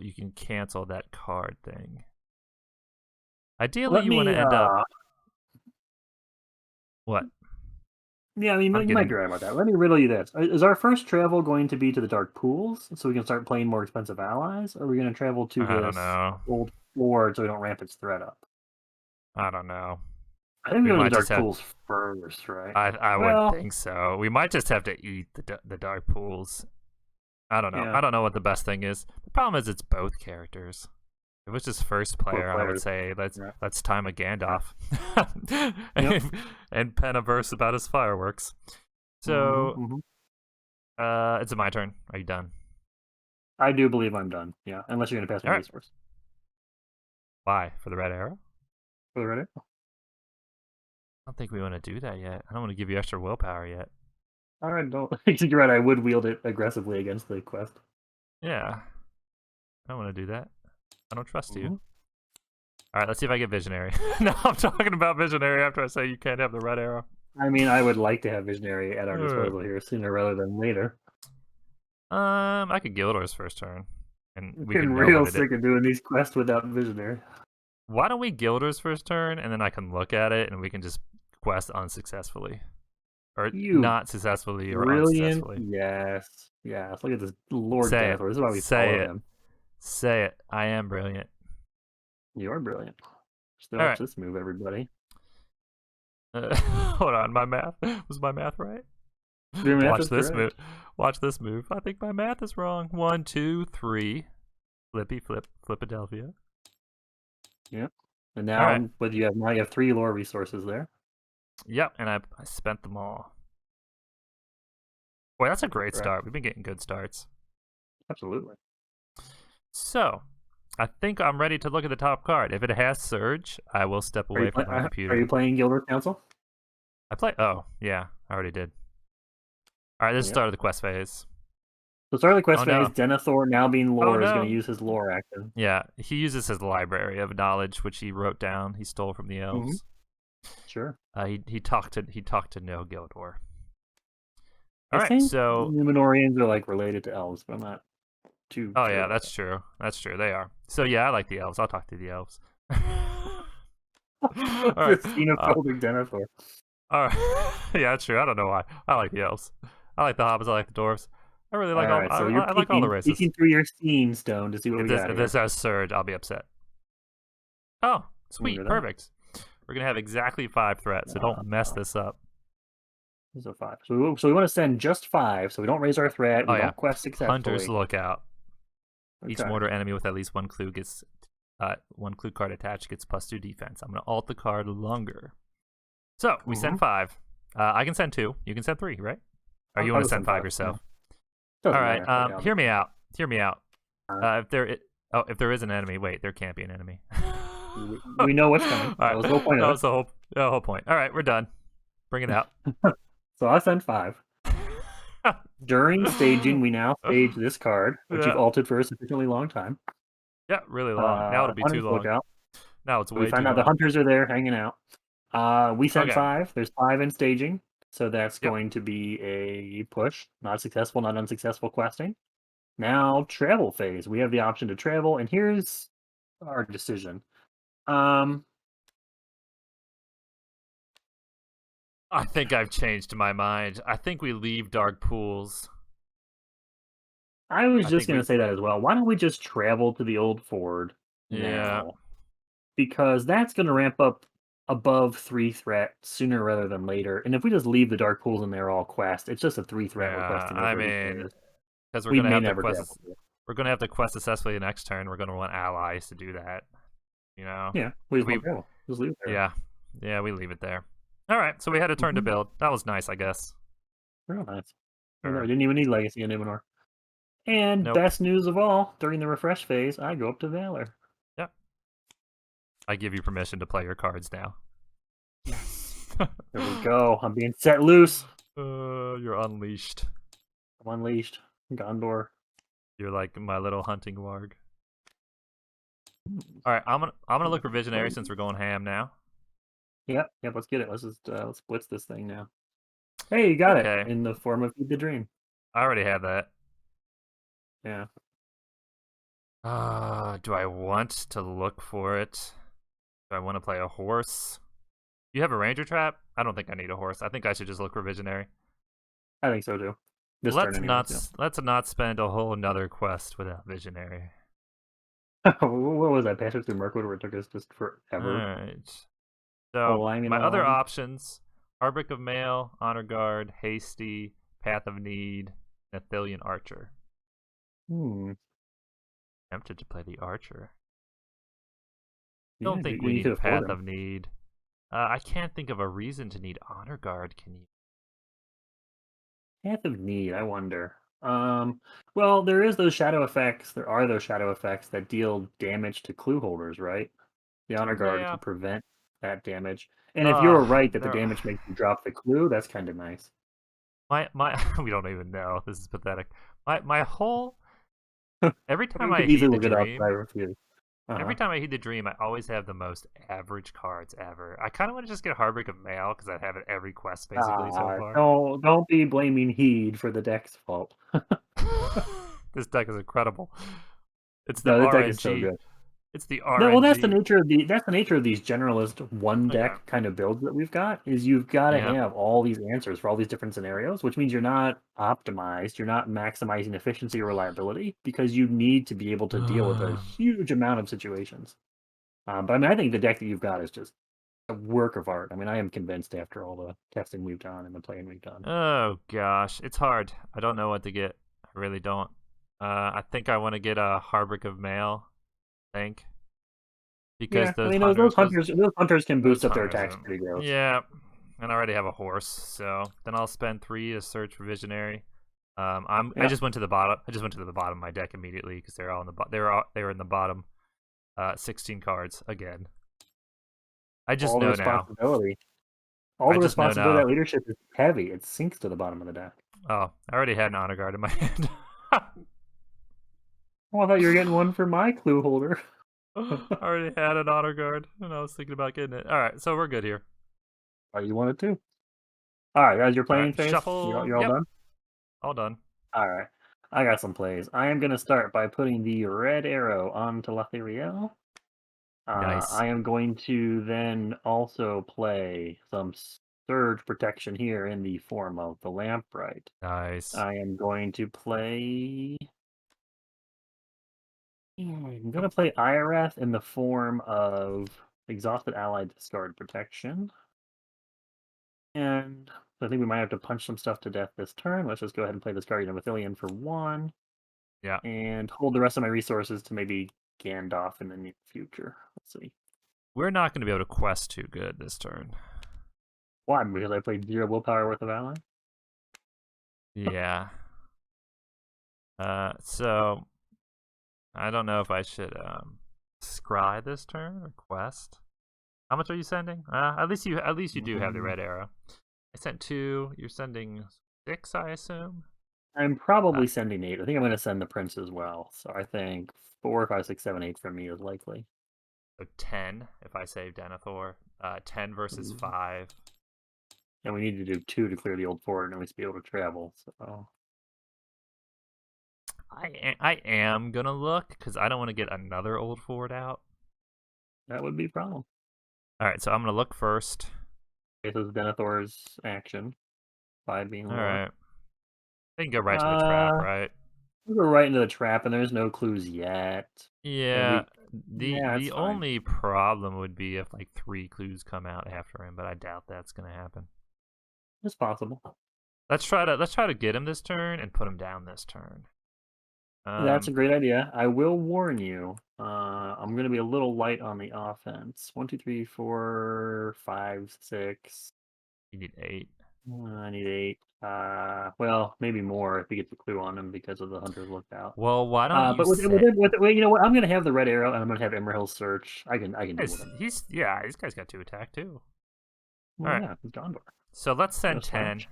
You can cancel that card thing. Ideally, you want to end up... What? Yeah, I mean, you might be right about that. Let me riddle you this. Is our first travel going to be to the Dark Pools so we can start playing more expensive allies? Or are we going to travel to this old Lord so we don't ramp its threat up? I don't know. I think we go to the Dark Pools first, right? I would think so. We might just have to eat the Dark Pools. I don't know. Yeah. I don't know what the best thing is. The problem is it's both characters. If it was just first player, I would say let's time a Gandalf and pen a verse about his fireworks. So it's my turn. Are you done? I do believe I'm done. Yeah, unless you're going to pass me a resource. Why? For the red arrow? For the red arrow? I don't think we want to do that yet. I don't want to give you extra willpower yet. All right, don't. You're right. I would wield it aggressively against the quest. Yeah. I don't want to do that. I don't trust you. Mm-hmm. All right, let's see if I get Visionary. No, I'm talking about Visionary after I say you can't have the red arrow. I mean, I would like to have Visionary at our disposal here sooner rather than later. I could Gildor's first turn, and I'm we getting can know real what it sick is. of doing these quests without Visionary. Why don't we Gildor's first turn, and then I can look at it, and we can just quest unsuccessfully, or not successfully, or unsuccessfully. Yes. Look at this Lord Say Denethor. This is why we follow him. Say it. I am brilliant. You are brilliant. Still All watch right. this move, everybody. Hold on, my math was my math right? Watch this move. Watch this move. I think my math is wrong. 1, 2, 3. Flippy flip, Flipadelphia. Yep. And now, what do you have? Now you have 3 lore resources there. Yep, and I spent them all. Boy, that's a great start. We've been getting good starts. Absolutely. So, I think I'm ready to look at the top card. If it has Surge, I will step away from my computer. Are you playing Gildor's Council? Oh, yeah, I already did. All right, this is the start of the quest phase. So start of the quest phase, Denethor, now being lore, is going to use his lore action. Yeah, he uses his library of knowledge, which he wrote down. He stole from the elves. Sure. He talked to no Gildor. I think Numenorians are like related to elves, but I'm not too. Oh yeah, that's true. That's true. They are. So yeah, I like the elves. I'll talk to the elves. All right. Xenophobic Denethor. All right. Yeah, that's true. I don't know why. I like the elves. I like the hobbits. I like the dwarves. I really like all. Right, so I like all the races. Peeking through your Steam Stone to see what we got. If this has Surge, I'll be upset. Oh, sweet, perfect. We're gonna have exactly 5 threats, so don't mess this up. This is a 5. So we want to send just 5, so we don't raise our threat. We don't quest successfully. Hunter's Lookout. Okay. Each mortar enemy with at least 1 clue gets 1 clue card attached gets +2 defense. I'm gonna alt the card longer. So we send 5. I can send 2. You can send 3, right? Or you want to send 5 yourself? All right. Hear me out. Hear me out. If there is an enemy, wait, there can't be an enemy. We know what's coming. That was the whole point. That was the whole point. All right, we're done. Bring it out. So I sent 5. During staging, we now stage this card, which you've altered for a sufficiently long time. Yeah, really long. Now it'll be too long. Now it's way too long. We find out the hunters are there hanging out. We sent 5. There's 5 in staging. So that's going to be a push. Not successful, not unsuccessful questing. Now, travel phase. We have the option to travel, and here's our decision. I think I've changed my mind. I think we leave Dark Pools. I was just going to say that as well. Why don't we just travel to the Old Ford now? Yeah. Because that's going to ramp up above 3 threat sooner rather than later. And if we just leave the Dark Pools in there all quest, it's just a 3 threat request. I mean, because we're going to have to quest successfully the next turn. We're going to want allies to do that. You know? Yeah, we just leave it there. Yeah, we leave it there. All right, so we had a turn to build. That was nice, I guess. Real nice. Sure. I didn't even need Legacy in Numenor. And best news of all, during the refresh phase, I go up to Valor. Yep. I give you permission to play your cards now. Yes. There we go. I'm being set loose. You're unleashed. I'm unleashed. Gondor. You're like my little hunting warg. All right, I'm gonna look for Visionary since we're going ham now. Yep, let's get it. Let's just let's blitz this thing now. Hey, you got it in the form of Feed the Dream. I already have that. Yeah. Do I want to look for it? Do I want to play a horse? You have a Ranger Trap? I don't think I need a horse. I think I should just look for Visionary. I think so too. Let's not spend a whole another quest without Visionary. What was that? Passage through Mirkwood where it took us just forever. All right. So my other options: Harbrick of Mail, Honor Guard, Hasty, Path of Need, Nethilian Archer. Tempted to play the Archer. Don't think we need Path of Need. I can't think of a reason to need Honor Guard. Can you? Path of Need, I wonder. Well, there are those shadow effects that deal damage to clue holders, right? The Honor Guard can prevent that damage. And if you're right that the damage makes you drop the clue, that's kind of nice. My we don't even know. This is pathetic. My whole Every time We I could heed easily the look it up, but I dream, refuse. every time I heed the dream, I always have the most average cards ever. I kind of want to just get a Heartbreak of Mail because I have it every quest basically so far. Don't be blaming Heed for the deck's fault. This deck is incredible. It's the No, the deck is so RNG. good. It's the Well, that's the RNG. nature of these generalist one Okay. deck kind of builds that we've got. Is you've got to Yeah. have all these answers for all these different scenarios, which means you're not optimized, you're not maximizing efficiency or reliability because you need to be able to deal with a huge amount of situations. But I mean, I think the deck that you've got is just a work of art. I mean, I am convinced after all the testing we've done and the playing we've done. Oh gosh, it's hard. I don't know what to get. I really don't. I think I want to get a Heartbreak of Mail. I think. Because Yeah, I mean those hunters can boost up their attacks pretty gross. Yeah, and I already have a horse, so then I'll spend 3 to search for Visionary. I just went to the bottom. I just went to the bottom of my deck immediately because they're all in the they were in the bottom. 16 cards again. I just know now. All the responsibility that leadership is heavy. It sinks to the bottom of the deck. Oh, I already had an honor guard in my hand. Oh, I thought you were getting one for my clue holder. I already had an honor guard, and I was thinking about getting it. All right, so we're good here. Oh, you wanted to? All right, guys, you're playing phase. Shuffle. You're all done? All done. All right. I got some plays. I am going to start by putting the red arrow onto Lotr. Nice. I am going to then also play some surge protection here in the form of the Lamplight. Nice. I am going to play... I'm going to play Ireth in the form of Exhausted Ally Discard Protection. And I think we might have to punch some stuff to death this turn. Let's just go ahead and play this Guardian of Athelion for 1. Yeah. And hold the rest of my resources to maybe Gandalf in the near future. Let's see. We're not going to be able to quest too good this turn. Why? Because I played 0 willpower worth of ally? Yeah. So I don't know if I should scry this turn or quest. How much are you sending? At least you do have the red arrow. I sent 2. You're sending 6, I assume. I'm probably sending 8. I think I'm going to send the prince as well. So I think 4, 5, 6, 7, 8 from me is likely. So 10 if I save Denethor. 10 versus 5. And we need to do 2 to clear the old fort and at least be able to travel. So I am gonna look because I don't want to get another old fort out. That would be a problem. All right, so I'm gonna look first. Okay, so it's Denethor's action. 5 being low. All right. They can go right to the trap, right? We'll go right into the trap, and there's no clues yet. Yeah. The only problem would be if like 3 clues come out after him, but I doubt that's gonna happen. It's possible. Let's try to get him this turn and put him down this turn. That's a great idea. I will warn you. I'm going to be a little light on the offense. 1, 2, 3, 4, 5, 6. You need 8. I need 8. Well, maybe more if we get the clue on him because of the hunters looked out. Well, why don't you? But you know what? I'm going to have the red arrow and I'm going to have Emerald search. I can deal with him. This guy's got 2 attack too. Well, all right. Yeah, he's Gondor. So let's send 10.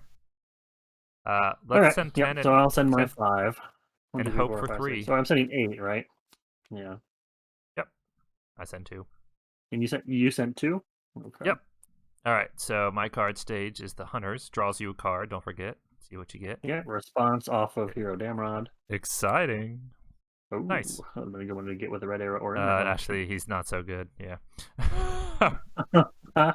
Let's send 10. So I'll send my 5. And hope for 3. So I'm sending 8, right? Yeah. Yep. I sent 2. And you sent 2? Okay. Yep. All right. So my card stage is the Hunters. Draws you a card. Don't forget. See what you get. Yeah. Response off of Hero Damrod. Exciting. Oh, nice. I'm going to get with the red arrow or actually, he's not so good. Yeah. All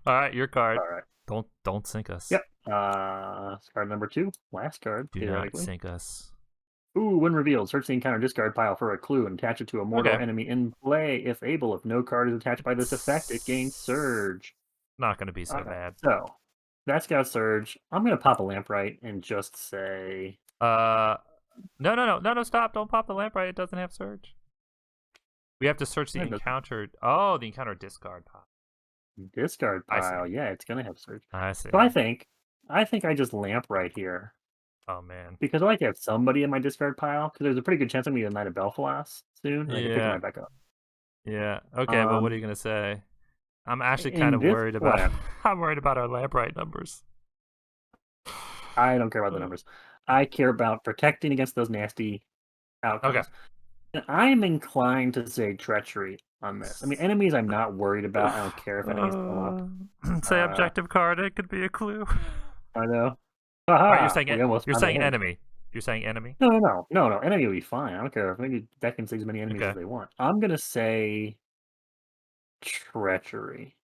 right. Your card. All right. Don't sink us. Yep. Card number 2. Last card. Do not sink us. Ooh, when revealed, search the encounter discard pile for a clue and attach it to a mortal enemy in play. If able, if no card is attached by this effect, it gains Surge. Not going to be so bad. So, that's got Surge. I'm going to pop a Lamplight and just say... No, stop. Don't pop the Lamplight. It doesn't have Surge. We have to search the encounter... Oh, the encounter discard pile. Discard pile, yeah, it's going to have Surge. I see. So I think I just Lamplight here. Oh, man. Because I like to have somebody in my discard pile, because there's a pretty good chance I'm going to get a Knight of Belfalas soon, and I can pick them right back up. Yeah, okay, but what are you going to say? I'm actually kind of worried about I'm worried about our Lamplight numbers. I don't care about the numbers. I care about protecting against those nasty outcomes. Okay. And I'm inclined to say treachery on this. I mean, enemies I'm not worried about. I don't care if enemies come up. Say objective card. It could be a clue. I know. All right, Haha! you're saying enemy. You're saying enemy. No. Enemy will be fine. I don't care if maybe that can say as many enemies Okay. as they want. I'm gonna say treachery.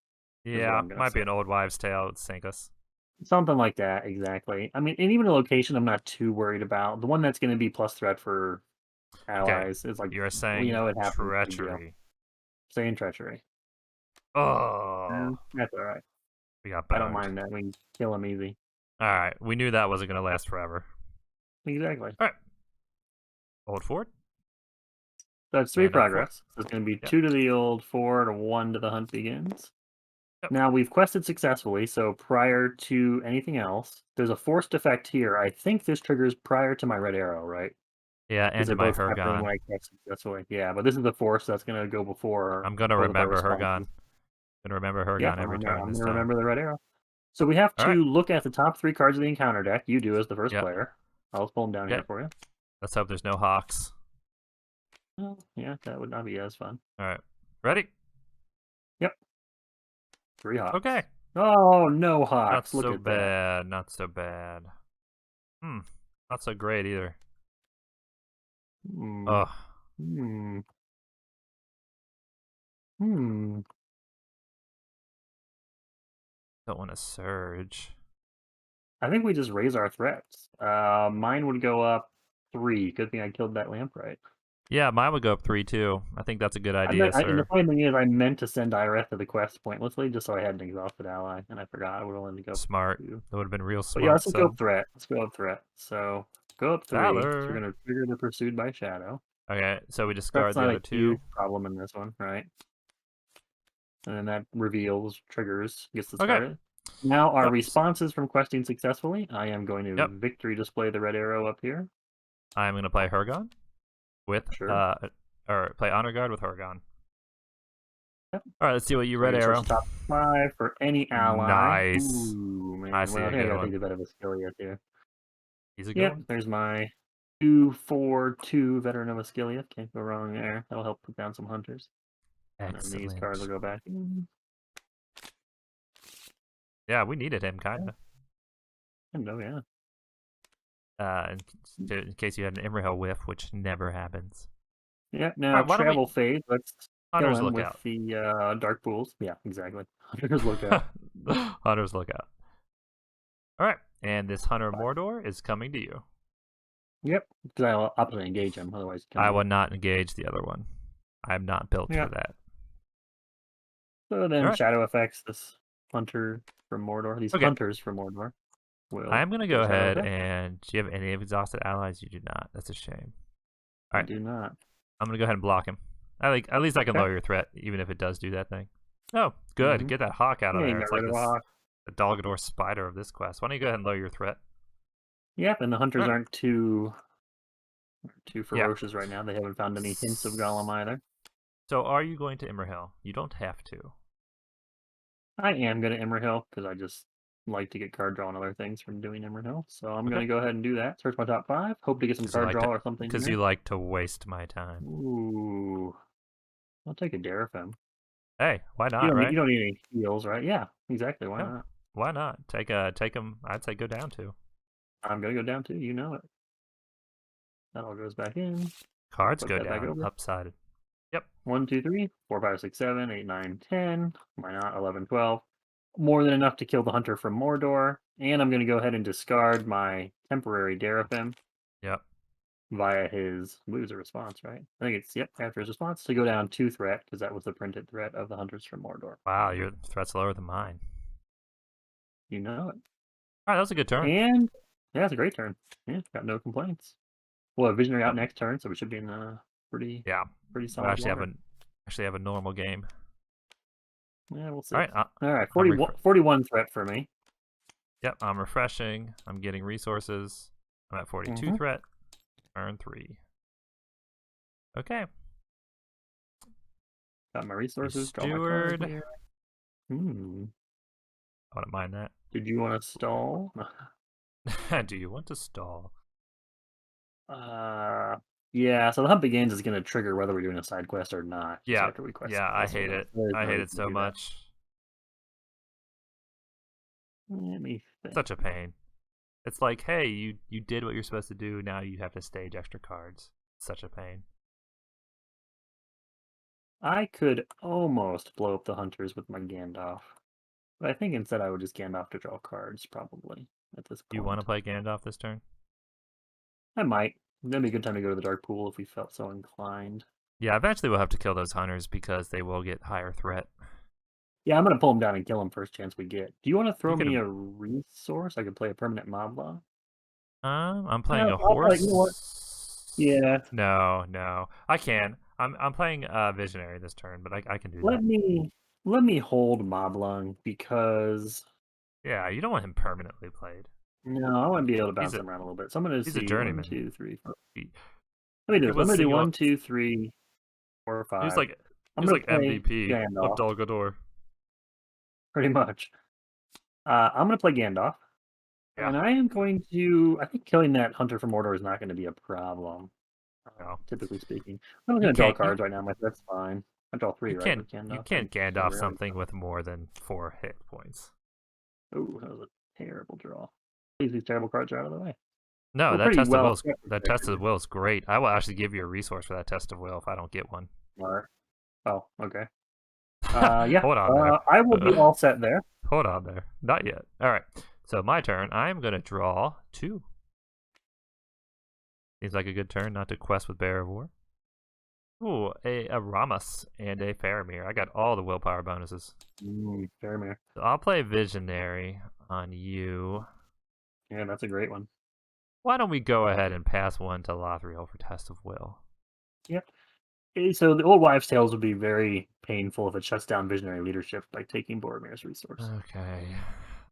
Yeah, might be an old wives' tale. It sink us. Something like that, exactly. I mean, and even a location I'm not too worried about. The one that's going to be plus threat for allies is like, you're saying it happens. treachery. Saying treachery. Oh, that's all right. We got boned. I don't mind that. We can kill him easy. All right, we knew that wasn't going to last forever. Exactly. All right. Old fort. So it's 3 progress. So it's going to be 2 to the old fort, 1 to the hunt begins. Yep. Now we've quested successfully, so prior to anything else, there's a forced effect here. I think this triggers prior to my red arrow, right? Yeah, and to my Hergon. Successfully. Yeah, but this is the force that's going to go before. I'm going to remember Hergon. I'm going to remember Hergon every turn. I'm going to remember the red arrow. So we have to look at the top 3 cards of the encounter deck. You do as the first player. I'll pull them down here for you. Let's hope there's no hawks. Well, yeah, that would not be as fun. All right. Ready? Yep. 3 hawks. Okay. Oh, no hawks. Not so bad. Not so bad. Not so great either. Ugh. Don't want to surge. I think we just raise our threats. Mine would go up 3. Good thing I killed that lamprey. Yeah, mine would go up 3 too. I think that's a good idea, sir. And the funny thing is, I meant to send Ireth to the quest pointlessly just so I had an exhausted ally, and I forgot. I would have wanted to go. Smart. That would have been real smart. But yeah, let's go up threat. Let's go up threat. So go up 3. So we're going to trigger the pursued by shadow. Okay, so we discard the other 2. That's not a huge problem in this one, right? And then that reveals, triggers, gets discarded. Okay. Now our responses from questing successfully. I am going to victory display the red arrow up here. I'm going to play Hergon with, or play Honor Guard with Hergon. Yep. All right, let's see what you red arrow. Top 5 for any ally. Nice. Ooh, man. I see I gotta think a bit of a Skilliath here. He's a good one. There's my 2/4/2 Veteran of Skilliath. Can't go wrong there. That'll help put down some hunters. Excellent. And these cards will go back. Yeah, we needed him, kind of. No, yeah. In case you had an Imrahil whiff, which never happens. Yeah, now travel phase. Let's kill him with the Dark Pools. Yeah, exactly. Hunter's Lookout. Hunter's Lookout. All right, and this Hunter Mordor is coming to you. Yep, because I'll opposite engage him, otherwise. I will not engage the other one. I'm not built for that. So then shadow effects this Hunter from Mordor. These hunters from Mordor. I'm going to go ahead and... Do you have any exhausted allies? You do not. That's a shame. All right. I do not. I'm going to go ahead and block him. At least I can lower your threat, even if it does do that thing. Oh, good. Get that hawk out of there. It's like the Dolgador spider of this quest. Why don't you go ahead and lower your threat? Yep, and the hunters aren't too ferocious right now. They haven't found any hints of Gollum either. So are you going to Imrahil? You don't have to. I am going to Imrahil because I just like to get card draw and other things from doing Imrahil. So I'm going to go ahead and do that. Search my top 5. Hope to get some card draw or something. Because you like to waste my time. Ooh. I'll take a Darafim. Hey, why not, You don't need any heals, right? Yeah, exactly. Why not? Why not? Take him. I'd say go down 2. I'm going to go down 2. You know it. That all goes back in. Cards go down. Upsided. Yep. 1, 2, 3, 4, 5, 6, 7, 8, 9, 10. Why not? 11, 12. More than enough to kill the hunter from Mordor. And I'm going to go ahead and discard my temporary Darafim. Yep. Via his lose a response, right? I think it's after his response to go down 2 threat because that was the printed threat of the hunters from Mordor. Wow, your threat's lower than mine. You know it. All right, that was a good turn. And it's a great turn. Yeah, got no complaints. We'll have Visionary out next turn, so we should be in a pretty solid. We'll actually have a normal game. Yeah, we'll see. All right, 41 threat for me. Yep, I'm refreshing. I'm getting resources. I'm at 42 threat. Turn 3. Okay. Got my resources. Steward. I wouldn't mind that. Did you want to stall? Do you want to stall? Yeah, so the Hunt Begins is going to trigger whether we're doing a side quest or not. Yeah, After we quest yeah, I hate it. I hate it so much. Let me think. Such a pain. It's like, hey, you did what you're supposed to do. Now you have to stage extra cards. Such a pain. I could almost blow up the hunters with my Gandalf, but I think instead I would just Gandalf to draw cards probably at this point. You want to play Gandalf this turn? I might. That'd be a good time to go to the Dark Pool if we felt so inclined. Yeah, eventually we'll have to kill those hunters because they will get higher threat. Yeah, I'm gonna pull them down and kill them first chance we get. Do you want to throw me a resource? I could play a permanent mob law. I'm playing a horse. You know what? Yeah. No, I can. I'm playing Visionary this turn, but I can do that. Let me hold Moblung because. Yeah, you don't want him permanently played. No, I want to be able to bounce him around a little bit. So I'm gonna see a journeyman. 1, 2, 3, 4. Let me do this. I'm gonna do 1, 2, 3, 4, 5. He's like MVP Gandalf. of Dol Guldur. Pretty much. I'm gonna play Gandalf. Yeah. And I am going to. I think killing that Hunter from Mordor is not going to be a problem. No. Typically speaking, I'm going to draw cards right now. That's fine. I draw 3. You can't Gandalf something with more than 4 hit points. Oh, that was a terrible draw. Please, these terrible cards are out of the way. No, that test of will is great. I will actually give you a resource for that test of will if I don't get one. Oh, okay. Yeah. Hold on there. I will be all set there. Hold on there. Not yet. All right. So my turn. I'm going to draw 2. Seems like a good turn not to quest with Bear of War. Ooh, a Ramus and a Faramir. I got all the willpower bonuses. Faramir. So I'll play Visionary on you. Yeah, that's a great one. Why don't we go ahead and pass one to Lothriel for Test of Will? Yep. So the Old Wives' Tales would be very painful if it shuts down Visionary leadership by taking Boromir's resource. Okay.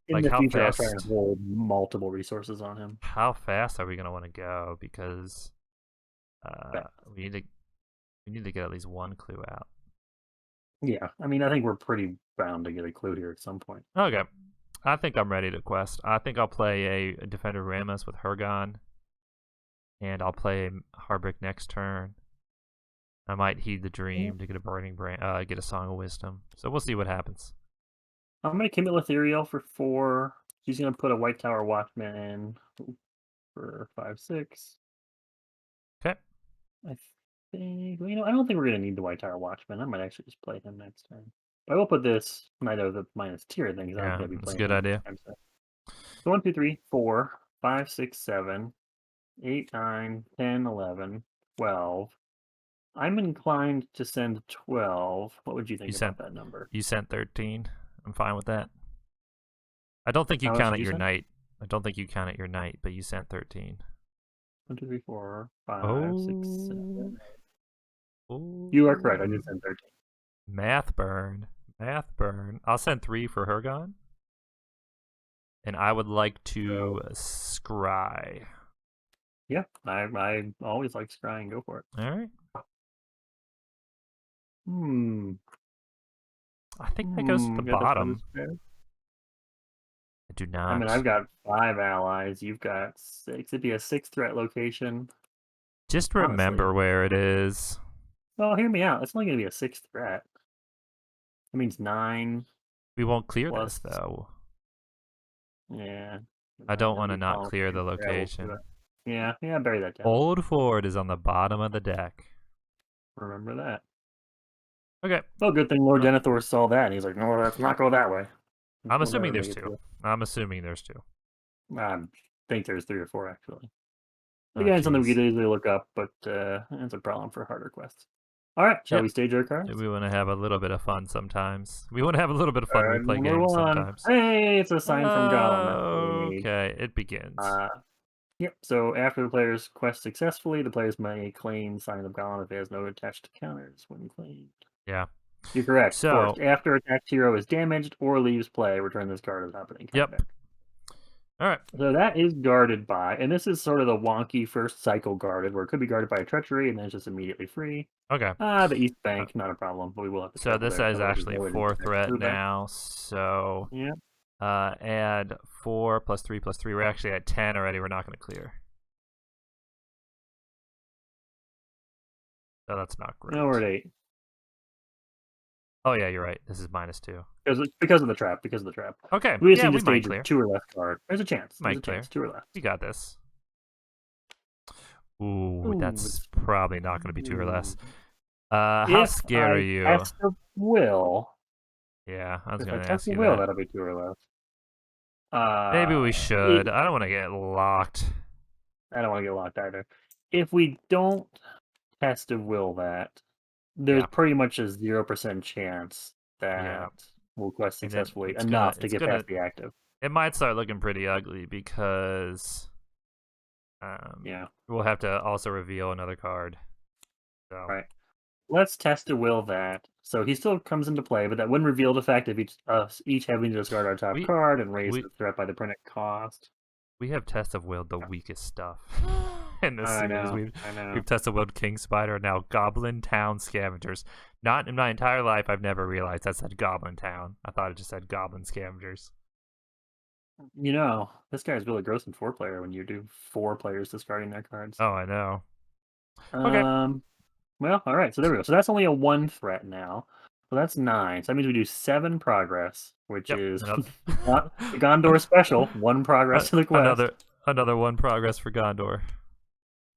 In the future, I'll try and hold multiple resources on him. How fast are we going to want to go? Because we need to get at least one clue out. Yeah, I mean, I think we're pretty bound to get a clue here at some point. Okay. I think I'm ready to quest. I think I'll play a Defender Ramus with Hergon. And I'll play Harbrick next turn. I might heed the dream to get a Burning Brand, get a Song of Wisdom. So we'll see what happens. I'm going to commit Ethereal for 4. She's going to put a White Tower Watchman in for 5, 6. Okay. I think, I don't think we're going to need the White Tower Watchman. I might actually just play him next turn. But I will put this Knight of the minus tier thing. Yeah, I'm going to be that's a good idea. So 1, 2, 3, 4, 5, 6, 7, 8, 9, 10, 11, 12. I'm inclined to send 12. What would you think about that number? You sent 13. I'm fine with that. I don't think you count at your knight. I don't think you count at your knight, but you sent 13. 1, 2, 3, 4, 5, 6, 7. You are correct. I did send 13. Math burn. I'll send 3 for Hergon. And I would like to scry. Yeah, I always like scrying. Go for it. All right. I think that goes to the bottom. I do not. I mean, I've got 5 allies. You've got 6. It'd be a 6 threat location. Just remember where it is. Well, hear me out. It's only going to be a 6 threat. That means 9. We won't clear this, though. Yeah. I don't want to not clear the location. Yeah, bury that down. Old Ford is on the bottom of the deck. Remember that. Okay. Well, good thing Lord Denethor saw that, and he's like, no, let's not go that way. I'm assuming there's 2. I think there's 3 or 4, actually. Again, something we could easily look up, but it's a problem for harder quests. All right, shall we stage our cards? We want to have a little bit of fun sometimes. We want to have a little bit of fun when we play games sometimes. Hey, it's a sign from Gollumn. Okay, it begins. Yep, so after the player's quest successfully, the players may claim Sign of Gollumn if it has no attached counters when claimed. Yeah. You're correct. So, first, after attacked hero is damaged or leaves play, return this card as happening. Yep. All right. So that is guarded by, and this is sort of the wonky first cycle guarded, where it could be guarded by a treachery and then it's just immediately free. Okay. The East Bank, not a problem, but we will have to. So this is actually 4 threat now. So yeah. Add 4 plus 3 plus 3. We're actually at 10 already. We're not going to clear. So that's not great. No, we're at 8. Oh yeah, you're right. This is -2. Because of the trap. Okay. We just yeah, need we to stage clear. 2 or less card. There's a chance. Might clear. 2 or less. We got this. Ooh, that's probably not going to be 2 or less. How scared are you? Test of will. Yeah, I was If going I to test ask you of will, that. that'll be 2 or less. Maybe we should. I don't want to get locked. I don't want to get locked either. If we don't test of will that, there's pretty much a 0% chance that we'll quest successfully enough to get past the active. It might start looking pretty ugly because we'll have to also reveal another card. So. Right. Let's test a will that. So he still comes into play, but that wouldn't reveal the fact of each having to discard our top card and raise the threat by the printed cost. We have test of willed the weakest stuff in this series. I know. We've test of willed King Spider, now Goblin Town Scavengers. Not in my entire life, I've never realized that said Goblin Town. I thought it just said Goblin Scavengers. You know, this guy's really gross in 4-player when you do 4 players discarding their cards. Oh, I know. Okay. Well, all right. So there we go. So that's only a 1 threat now. So that's 9. So that means we do 7 progress, which is the Gondor special. 1 progress to the quest. Another 1 progress for Gondor.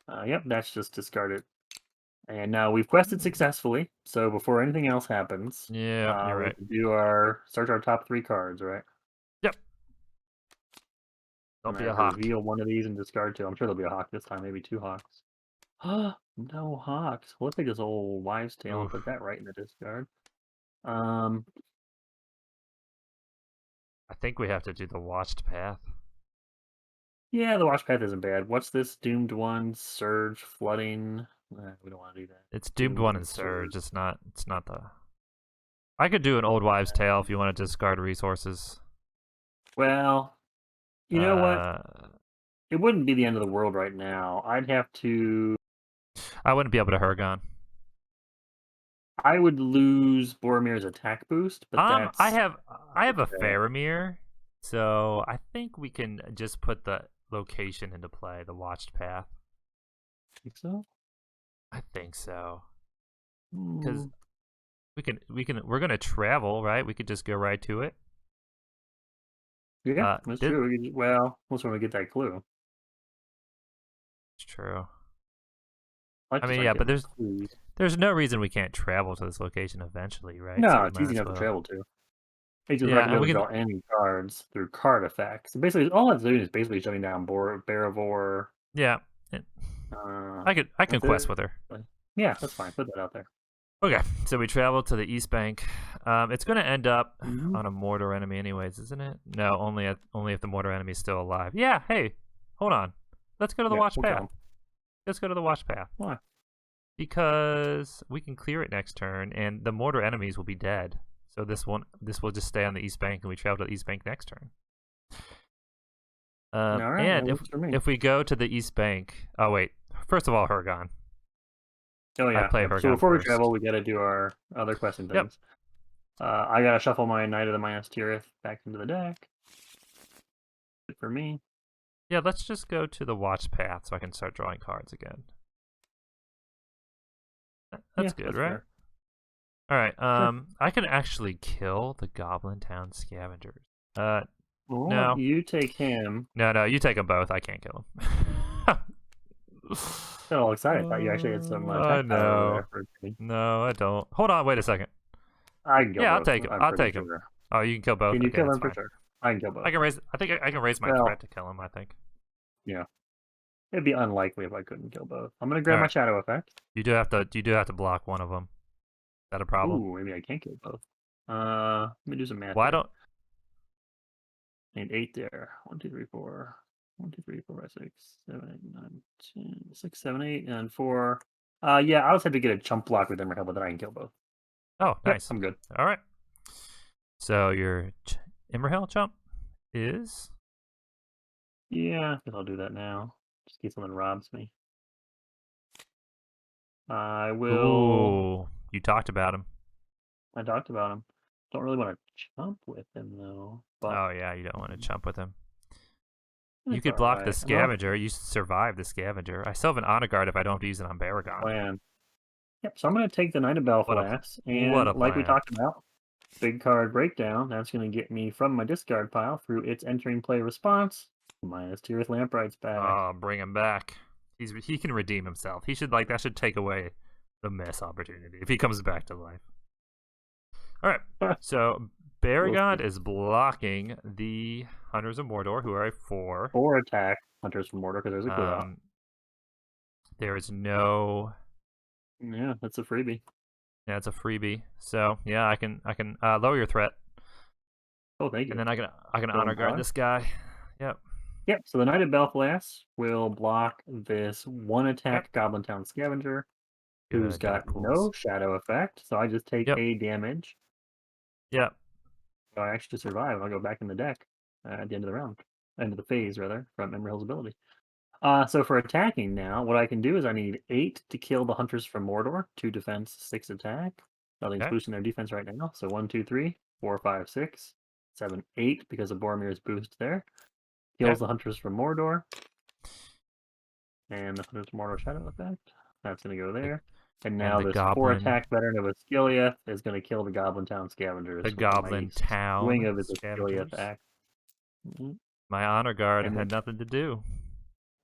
Yep, that's just discarded. And now we've quested successfully. So before anything else happens, yeah, you're right. We do search our top 3 cards, right? Yep. Don't be a hawk. Reveal 1 of these and discard 2. I'm sure there'll be a hawk this time. Maybe 2 hawks. No hawks. We'll take this old wives' tale and put that right in the discard. I think we have to do the watched path. Yeah, the watched path isn't bad. What's this? Doomed 1, surge, flooding. We don't want to do that. It's doomed 1 and surge. It's not the. I could do an old wives' tale if you want to discard resources. Well, you know what? It wouldn't be the end of the world right now. I'd have to. I wouldn't be able to Hergon. I would lose Boromir's attack boost, but I have a Faramir, so I think we can just put the location into play, the watched path. Think so? I think so. Because we're gonna travel, right? We could just go right to it. Yeah, that's true. Well, once when we get that clue. It's true. I mean, yeah, but there's no reason we can't travel to this location eventually, right? No, it's easy enough to travel to. It's just not going to draw any cards through card effects. So basically, all it's doing is basically shutting down Barivor. Yeah. I can quest with her. Yeah, that's fine. Put that out there. Okay, so we travel to the East Bank. It's going to end up on a mortar enemy anyways, isn't it? No, only if the mortar enemy is still alive. Yeah, hey, hold on. Let's go to the watch path. Let's go to the watch path. Why? Because we can clear it next turn, and the mortar enemies will be dead. So this will just stay on the East Bank, and we travel to the East Bank next turn. Right, and if we go to the East Bank, oh wait, first of all, Hergon. Oh yeah. So before we travel, we got to do our other questing things. Yep. I gotta shuffle my Knight of the Minas Tirith back into the deck. Good for me. Yeah, let's just go to the watch path so I can start drawing cards again. That's good, right? Fair. All right. I can actually kill the Goblin Town Scavengers. No. You take him. No, you take them both. I can't kill them. Got all excited. I thought you actually had some. No, I don't. Hold on, wait a second. I can kill both. I'll take him. I'll take him. Oh, you can kill both. Can you kill them for sure? I can kill both. I think I can raise my threat to kill him. I think. Yeah, it'd be unlikely if I couldn't kill both. I'm gonna grab my shadow effect. You do have to block one of them. Is that a problem? Ooh, maybe I can't kill both. Let me do some math. Why don't? I need 8 there. 1, 2, 3, 4. 1, 2, 3, 4, 5, 6, 7, 8, 9, 10, 6, 7, 8, and 4. Yeah, I'll just have to get a chump block with Immerhill, but then I can kill both. Oh, nice. Yep, I'm good. All right. So your Immerhill chump is? Yeah, I guess I'll do that now. Just in case someone robs me. I will. Ooh, you talked about him. I talked about him. Don't really want to chump with him though. But... Oh yeah, you don't want to chump with him. You could block the Scavenger. You survive the Scavenger. I still have an Honor Guard if I don't have to use it on Baragon. Plan. Yep, so I'm going to take the Knight of Belfast, what and a like we plan. talked about, big card breakdown. That's going to get me from my discard pile through its entering play response, -2 with Lampright's back. Bring him back. He can redeem himself. He should that should take away the miss opportunity if he comes back to life. All right, so Baragon is blocking the Hunters of Mordor, who are a 4. 4 attack Hunters from Mordor because there's a clue out. There is no. Yeah, that's a freebie. Yeah, it's a freebie. So yeah, I can lower your threat. Oh, thank you. And then I can honor guard this guy. Yep. Yep. So the Knight of Belfast will block this 1 attack Goblin Town Scavenger, who's got no shadow effect. So I just take a damage. Yep. So I actually survive. I'll go back in the deck at the end of the round, end of the phase rather, from Emerald Hill's ability. So for attacking now, what I can do is I need 8 to kill the Hunters from Mordor, 2 defense, 6 attack. Nothing's boosting their defense right now. So 1, 2, 3, 4, 5, 6, 7, 8 because of Boromir's boost there. Kills the Hunters from Mordor. And the Hunters from Mordor shadow effect. That's going to go there. And now this 4 attack veteran of Asciliath is going to kill the Goblin Town Scavengers. The Goblin Town swing of his Asciliath axe. My honor guard had nothing to do.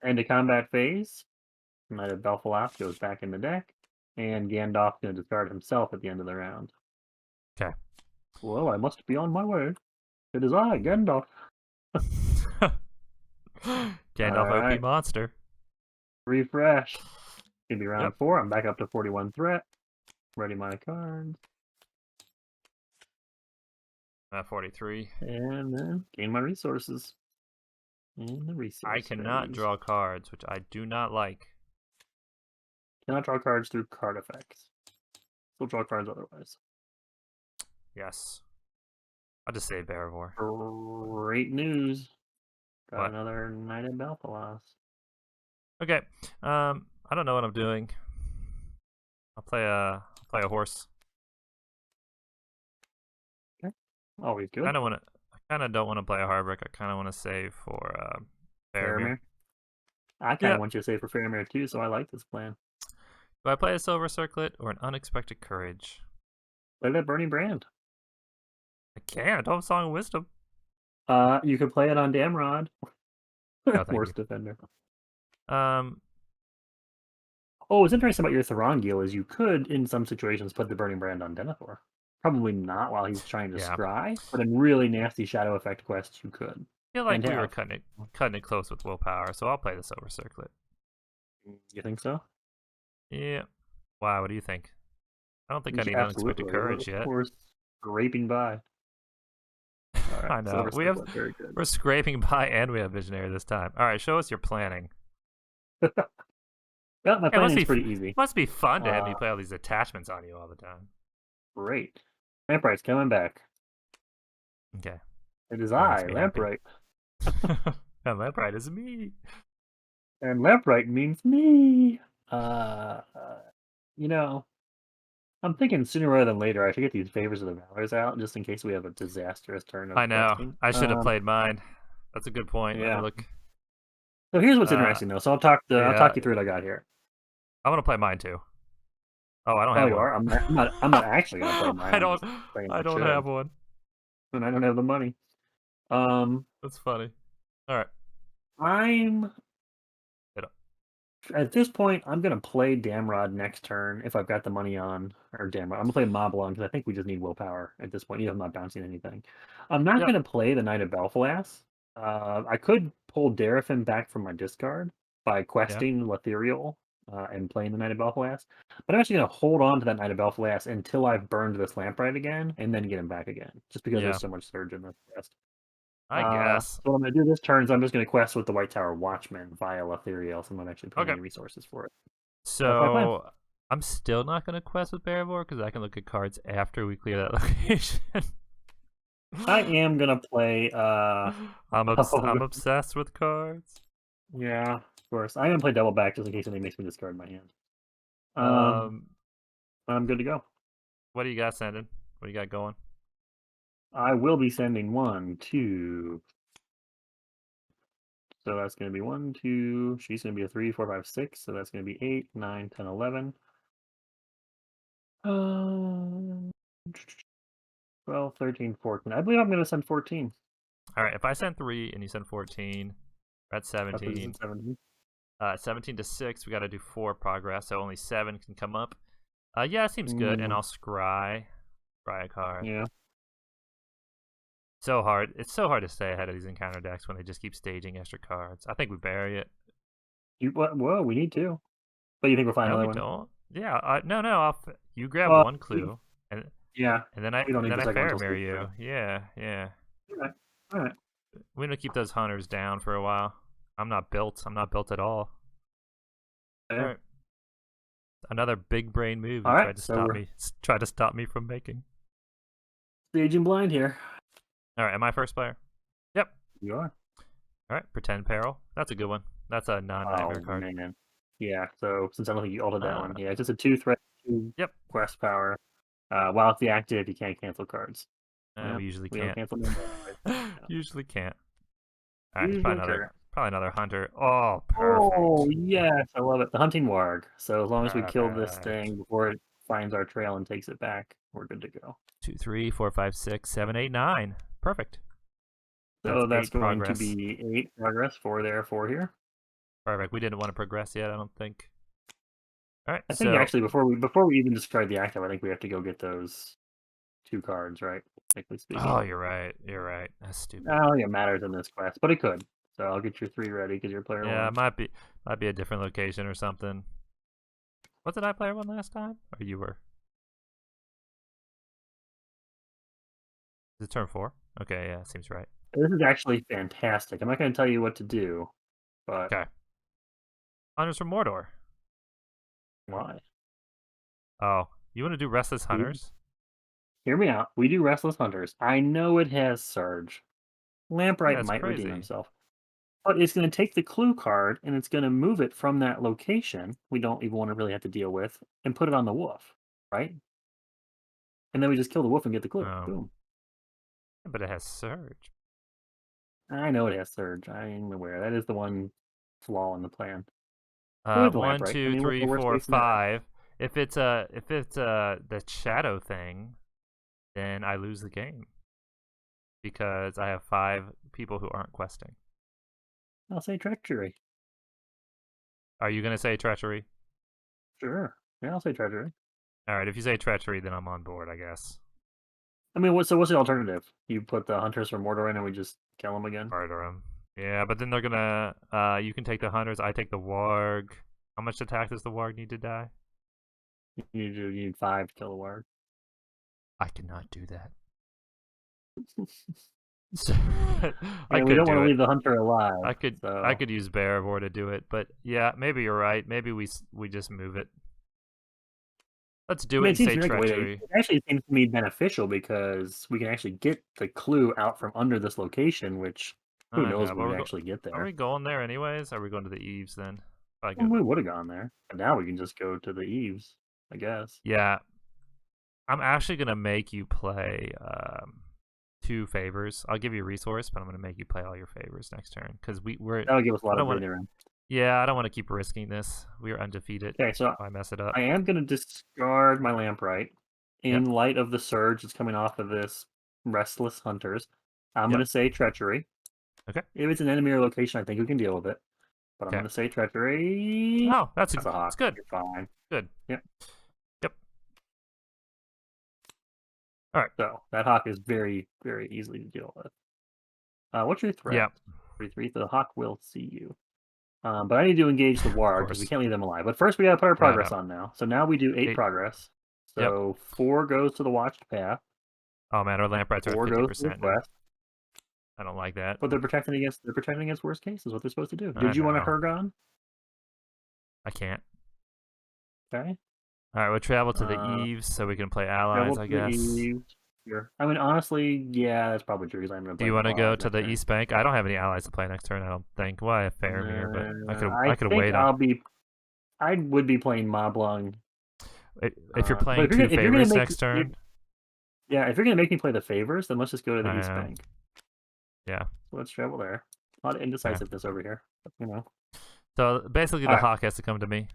End of combat phase. Knight of Belfast goes back in the deck. And Gandalf's going to discard himself at the end of the round. Okay. Well, I must be on my way. It is I, Gandalf. Gandalf OP monster. Refresh. Gonna be round 4. I'm back up to 41 threat. Ready my cards. 43. And then gain my resources. And the resources. I cannot draw cards, which I do not like. Cannot draw cards through card effects. Still draw cards otherwise. Yes. I'll just say Barivore. Great news. Got another Knight of Belfast. Okay. I don't know what I'm doing. I'll play a horse. Okay. Always good. I kind of don't want to play a Harbrick. I kind of want to save for Faramir. I kind of want you to save for Faramir too, so I like this plan. Do I play a Silver Circlet or an Unexpected Courage? Play that Burning Brand. I can't. I don't have Song of Wisdom. You could play it on Damrod. No, Worst defender. Oh, what's interesting about your Thorongil is you could, in some situations, put the Burning Brand on Denethor. Probably not while he's trying to scry, but in really nasty shadow effect quests, you could. I feel like we were cutting it close with willpower, so I'll play the Silver Circlet. You think so? Yeah. Wow, what do you think? I don't think I need Unexpected Courage yet. We're scraping by. Right, I know. We're scraping by and we have Visionary this time. All right, show us your planning. Well, my planning is pretty easy. It must be fun to have me play all these attachments on you all the time. Great. Lampright's coming back. Okay. It is I, Lampright. And Lampright is me. And Lampright means me. You know, I'm thinking sooner rather than later I should get these Favors of the Valors out just in case we have a disastrous turn of I know. questing. I should have played mine. That's a good point. Yeah. Look. So here's what's interesting though. So I'll talk you through what I got here. I'm gonna play mine too. Oh, I don't have one. You are? I'm not actually gonna play mine. I don't have one. And I don't have the money. That's funny. All right. At this point, I'm going to play Damrod next turn if I've got the money on, or Damrod. I'm going to play Moblon because I think we just need willpower at this point, even if I'm not bouncing anything. I'm not going to play the Knight of Belfast. I could pull Daraphin back from my discard by questing Letherial and playing the Knight of Belfast. But I'm actually going to hold on to that Knight of Belfast until I've burned this Lampright again, and then get him back again, just because there's so much surge in this quest. I guess. So what I'm going to do this turn is I'm just going to quest with the White Tower Watchman via Letherial, so I'm not actually putting any resources for it. So I'm still not going to quest with Barivore because I can look at cards after we clear that location. I am going to play... I'm obsessed with cards. Yeah, of course. I'm going to play double back just in case anything makes me discard my hand. I'm good to go. What do you got, Sandon? What do you got going? I will be sending 1, 2. So that's going to be 1, 2. She's going to be a 3, 4, 5, 6. So that's going to be 8, 9, 10, 11. 12, 13, 14. I believe I'm going to send 14. All right, if I send 3 and you send 14, we're at 17. 17. 17 to 6, we got to do 4 progress, so only 7 can come up. Yeah, it seems good, and I'll scry a card. Yeah. So hard. It's so hard to stay ahead of these encounter decks when they just keep staging extra cards. I think we bury it. Whoa, we need to. But you think we'll find No, another we one? don't. Yeah, no. You grab one clue, and then I we don't need the second one Faramir you. Yeah. All right. We're gonna keep those hunters down for a while. I'm not built at all. Yeah. All right. Another big brain move. All right, Tried to stop me from making. Staging blind here. All right, am I first player? Yep. You are. All right, pretend peril. That's a good one. That's a non-nightmare card. Man. Yeah, so since I don't think you altered that one. Yeah, it's just a 2-threat, 2 quest power. While it's active, you can't cancel cards. We usually can't. cancel them. Usually can't. All right, Usually probably another hunter. Oh, perfect. Oh, yes, I love it. The hunting warg. So as long as we kill this thing before it finds our trail and takes it back, we're good to go. 2, 3, 4, 5, 6, 7, 8, 9. Perfect. So that's going to be 8 progress, 4 there, 4 here. Perfect. We didn't want to progress yet, I don't think. All right. I think actually before we even discard the active, I think we have to go get those 2 cards, right? Technically speaking. Oh, you're right. That's stupid. I don't think it matters in this quest, but it could. So I'll get your 3 ready because you're player 1. Yeah, it might be a different location or something. What did I player 1 last time? Or you were? Is it turn 4? Okay, yeah, seems right. This is actually fantastic. I'm not going to tell you what to do, but okay. Hunters from Mordor. Why? Oh, you want to do Restless Hunters? Hear me out. We do Restless Hunters. I know it has Surge. Lampright might redeem himself. But it's going to take the clue card, and it's going to move it from that location we don't even want to really have to deal with, and put it on the wolf, right? And then we just kill the wolf and get the clue. Oh. Boom. But it has Surge. I know it has Surge. I am aware. That is the one flaw in the plan. 1, 2, 3, 4, 5. If it's the shadow thing, then I lose the game because I have 5 people who aren't questing. I'll say treachery. Are you gonna say treachery? Sure. Yeah, I'll say treachery. All right. If you say treachery, then I'm on board, I guess. I mean, what's the alternative? You put the hunters from Mordor in, and we just kill them again. Murder them. Yeah, but then they're gonna. You can take the hunters. I take the warg. How much attack does the warg need to die? You need 5 to kill the warg. I cannot do that. we don't want to leave the hunter alive. I could use Bearivore to do it, but yeah, maybe you're right. Maybe we just move it. Let's do it and say treachery. It actually seems to me beneficial because we can actually get the clue out from under this location, which who knows when we actually get there. Are we going there anyways? Are we going to the Eaves then? We would have gone there. But now we can just go to the Eaves, I guess. Yeah. I'm actually going to make you play 2 favors. I'll give you a resource, but I'm going to make you play all your favors next turn because we're. That'll give us a lot of breathing room. Yeah, I don't want to keep risking this. We are undefeated. Okay, so I mess it up. I am going to discard my Lampright in light of the surge that's coming off of this Restless Hunters. I'm going to say treachery. Okay. If it's an enemy or location, I think we can deal with it. But I'm going to say treachery. Oh, that's a hawk. That's good. You're fine. Good. Yep. All right. So that hawk is very, very easily to deal with. What's your threat? Yeah. 3/3. The hawk will see you. But I need to engage the warg because we can't leave them alive. But first, we got to put our progress on now. So now we do 8 progress. So 4 goes to the watched path. Oh man, our Lamprights are 4 goes to the quest. I don't like that. But they're protecting against worst case is what they're supposed to do. Did you want a Hergon? I can't. Okay. All right, we'll travel to the Eaves so we can play allies, I guess. Sure. I mean, honestly, yeah, that's probably true. Because I'm going to. Do you want to go to the East Bank? I don't have any allies to play next turn. I don't think. Well, I have Faramir, but I could wait. I would be playing Moblung. If you're playing 2 favors next turn. Yeah, if you're going to make me play the favors, then let's just go to the East Bank. Yeah. So let's travel there. A lot of indecisiveness over here. But, So basically, the hawk has to come to me.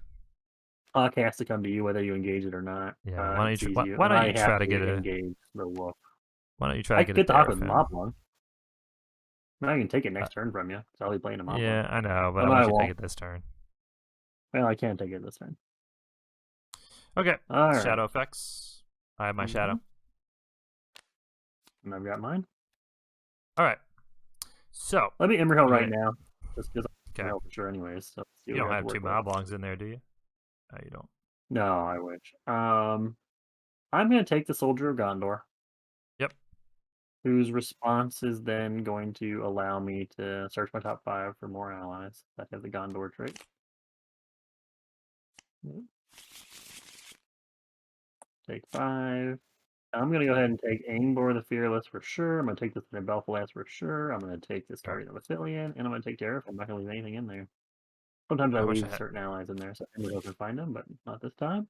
Hawk has to come to you whether you engage it or not. Yeah. Why don't you? Why don't you try to get engage the wolf? Why don't you try I to can get get a the Hawk with Terrafin? Mob Lung. Now I can take it next turn from you. So I'll be playing a Mob Lung. Yeah, I know, but Oh, I no, want I you to take won't. it this turn. Well, I can't take it this turn. Okay. All right. Shadow effects. I have my shadow. And I've got mine. All right. So let me Emerhill right now, just because I'm okay. for sure, anyways. So You don't have 2 Mob Lungs in there, do you? No, you don't. No, I wish. I'm gonna take the Soldier of Gondor. Yep. Whose response is then going to allow me to search my top 5 for more allies that have the Gondor trait. Take 5. I'm going to go ahead and take Angbor the Fearless for sure. I'm going to take this Belfalas for sure. I'm going to take this Guardian of Athelion, and I'm going to take Dareth. I'm not going to leave anything in there. Sometimes I leave certain allies in there, so I can find them, but not this time.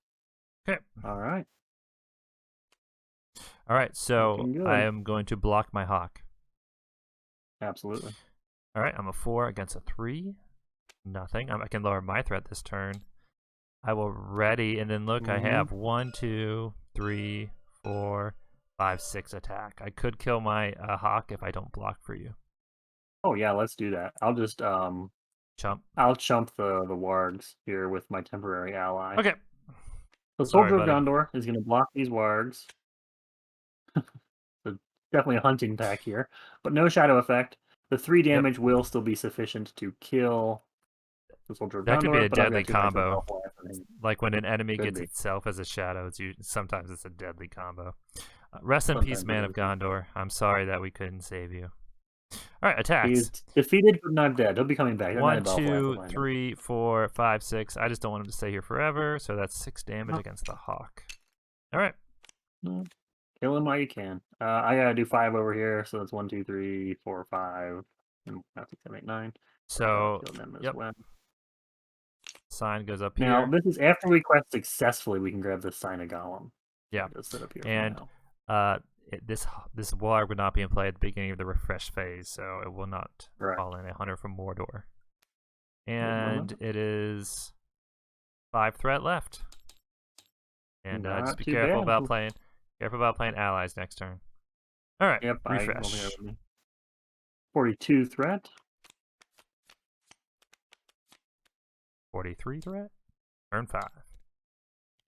Okay. All right. All right, so I am going to block my Hawk. Absolutely. All right, I'm a 4 against a 3. Nothing. I can lower my threat this turn. I will ready, and then look, I have 1, 2, 3, 4, 5, 6 attack. I could kill my Hawk if I don't block for you. Oh yeah, let's do that. I'll just chump. I'll chump the wargs here with my temporary ally. Okay. The Soldier of Gondor is going to block these wargs. So definitely a hunting pack here, but no shadow effect. The 3 damage will still be sufficient to kill the Soldier of Gondor. That could be a deadly combo. Like when an enemy gets itself as a shadow, sometimes it's a deadly combo. Rest in peace, Man of Gondor. I'm sorry that we couldn't save you. All right, attacks. He's defeated but not dead. He'll be coming back. 1, 2, 3, 4, 5, 6. I just don't want him to stay here forever, so that's 6 damage against the Hawk. All right. Kill him while you can. I gotta do 5 over here, so that's 1, 2, 3, 4, 5, and 6, 7, 8, 9. So kill them as well. Sign goes up now, here. This is after we quest successfully. We can grab the sign of Gollum. Yeah. Just sit up here and this warg would not be in play at the beginning of the refresh phase, so it will not fall in a hunter from Mordor. And it is 5 threat left. And just be careful about playing. Careful about playing allies next turn. All right. Yep. Refresh. 42 threat. 43 threat. Turn 5.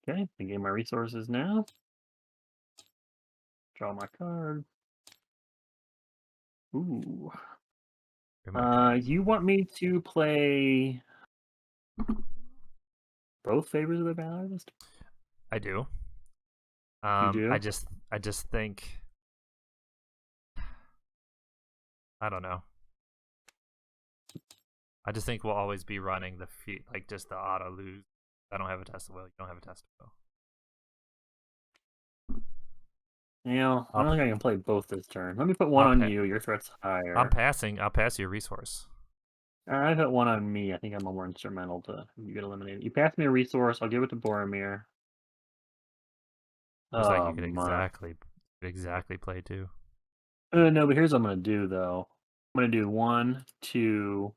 Okay. I gain my resources now. Draw my card. Ooh. You want me to play both Favors of the Ballad? I do. You do? I just think, I don't know. I just think we'll always be running the feet, like just the auto lose. I don't have a test of will. You don't have a test of will. You know, I don't think I can play both this turn. Let me put one on you. Your threat's higher. I'm passing. I'll pass your resource. I put one on me. I think I'm more instrumental to you get eliminated. You pass me a resource. I'll give it to Boromir. Looks like you could exactly play 2. No, but here's what I'm gonna do though. I'm gonna do 1, 2,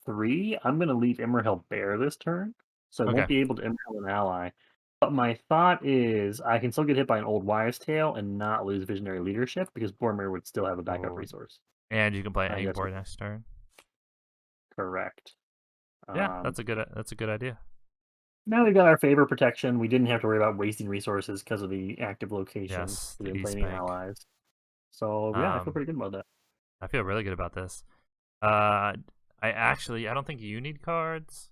3. I'm gonna leave Emerhill bare this turn, so I won't be able to Emerhill an ally. But my thought is I can still get hit by an Old Wives' Tale and not lose Visionary Leadership because Boromir would still have a backup resource. And you can play Angbor next turn. Correct. Yeah, that's a good idea. Now we've got our favor protection. We didn't have to worry about wasting resources because of the active location. Yes, we didn't play any allies. So yeah, I feel pretty good about that. I feel really good about this. I don't think you need cards.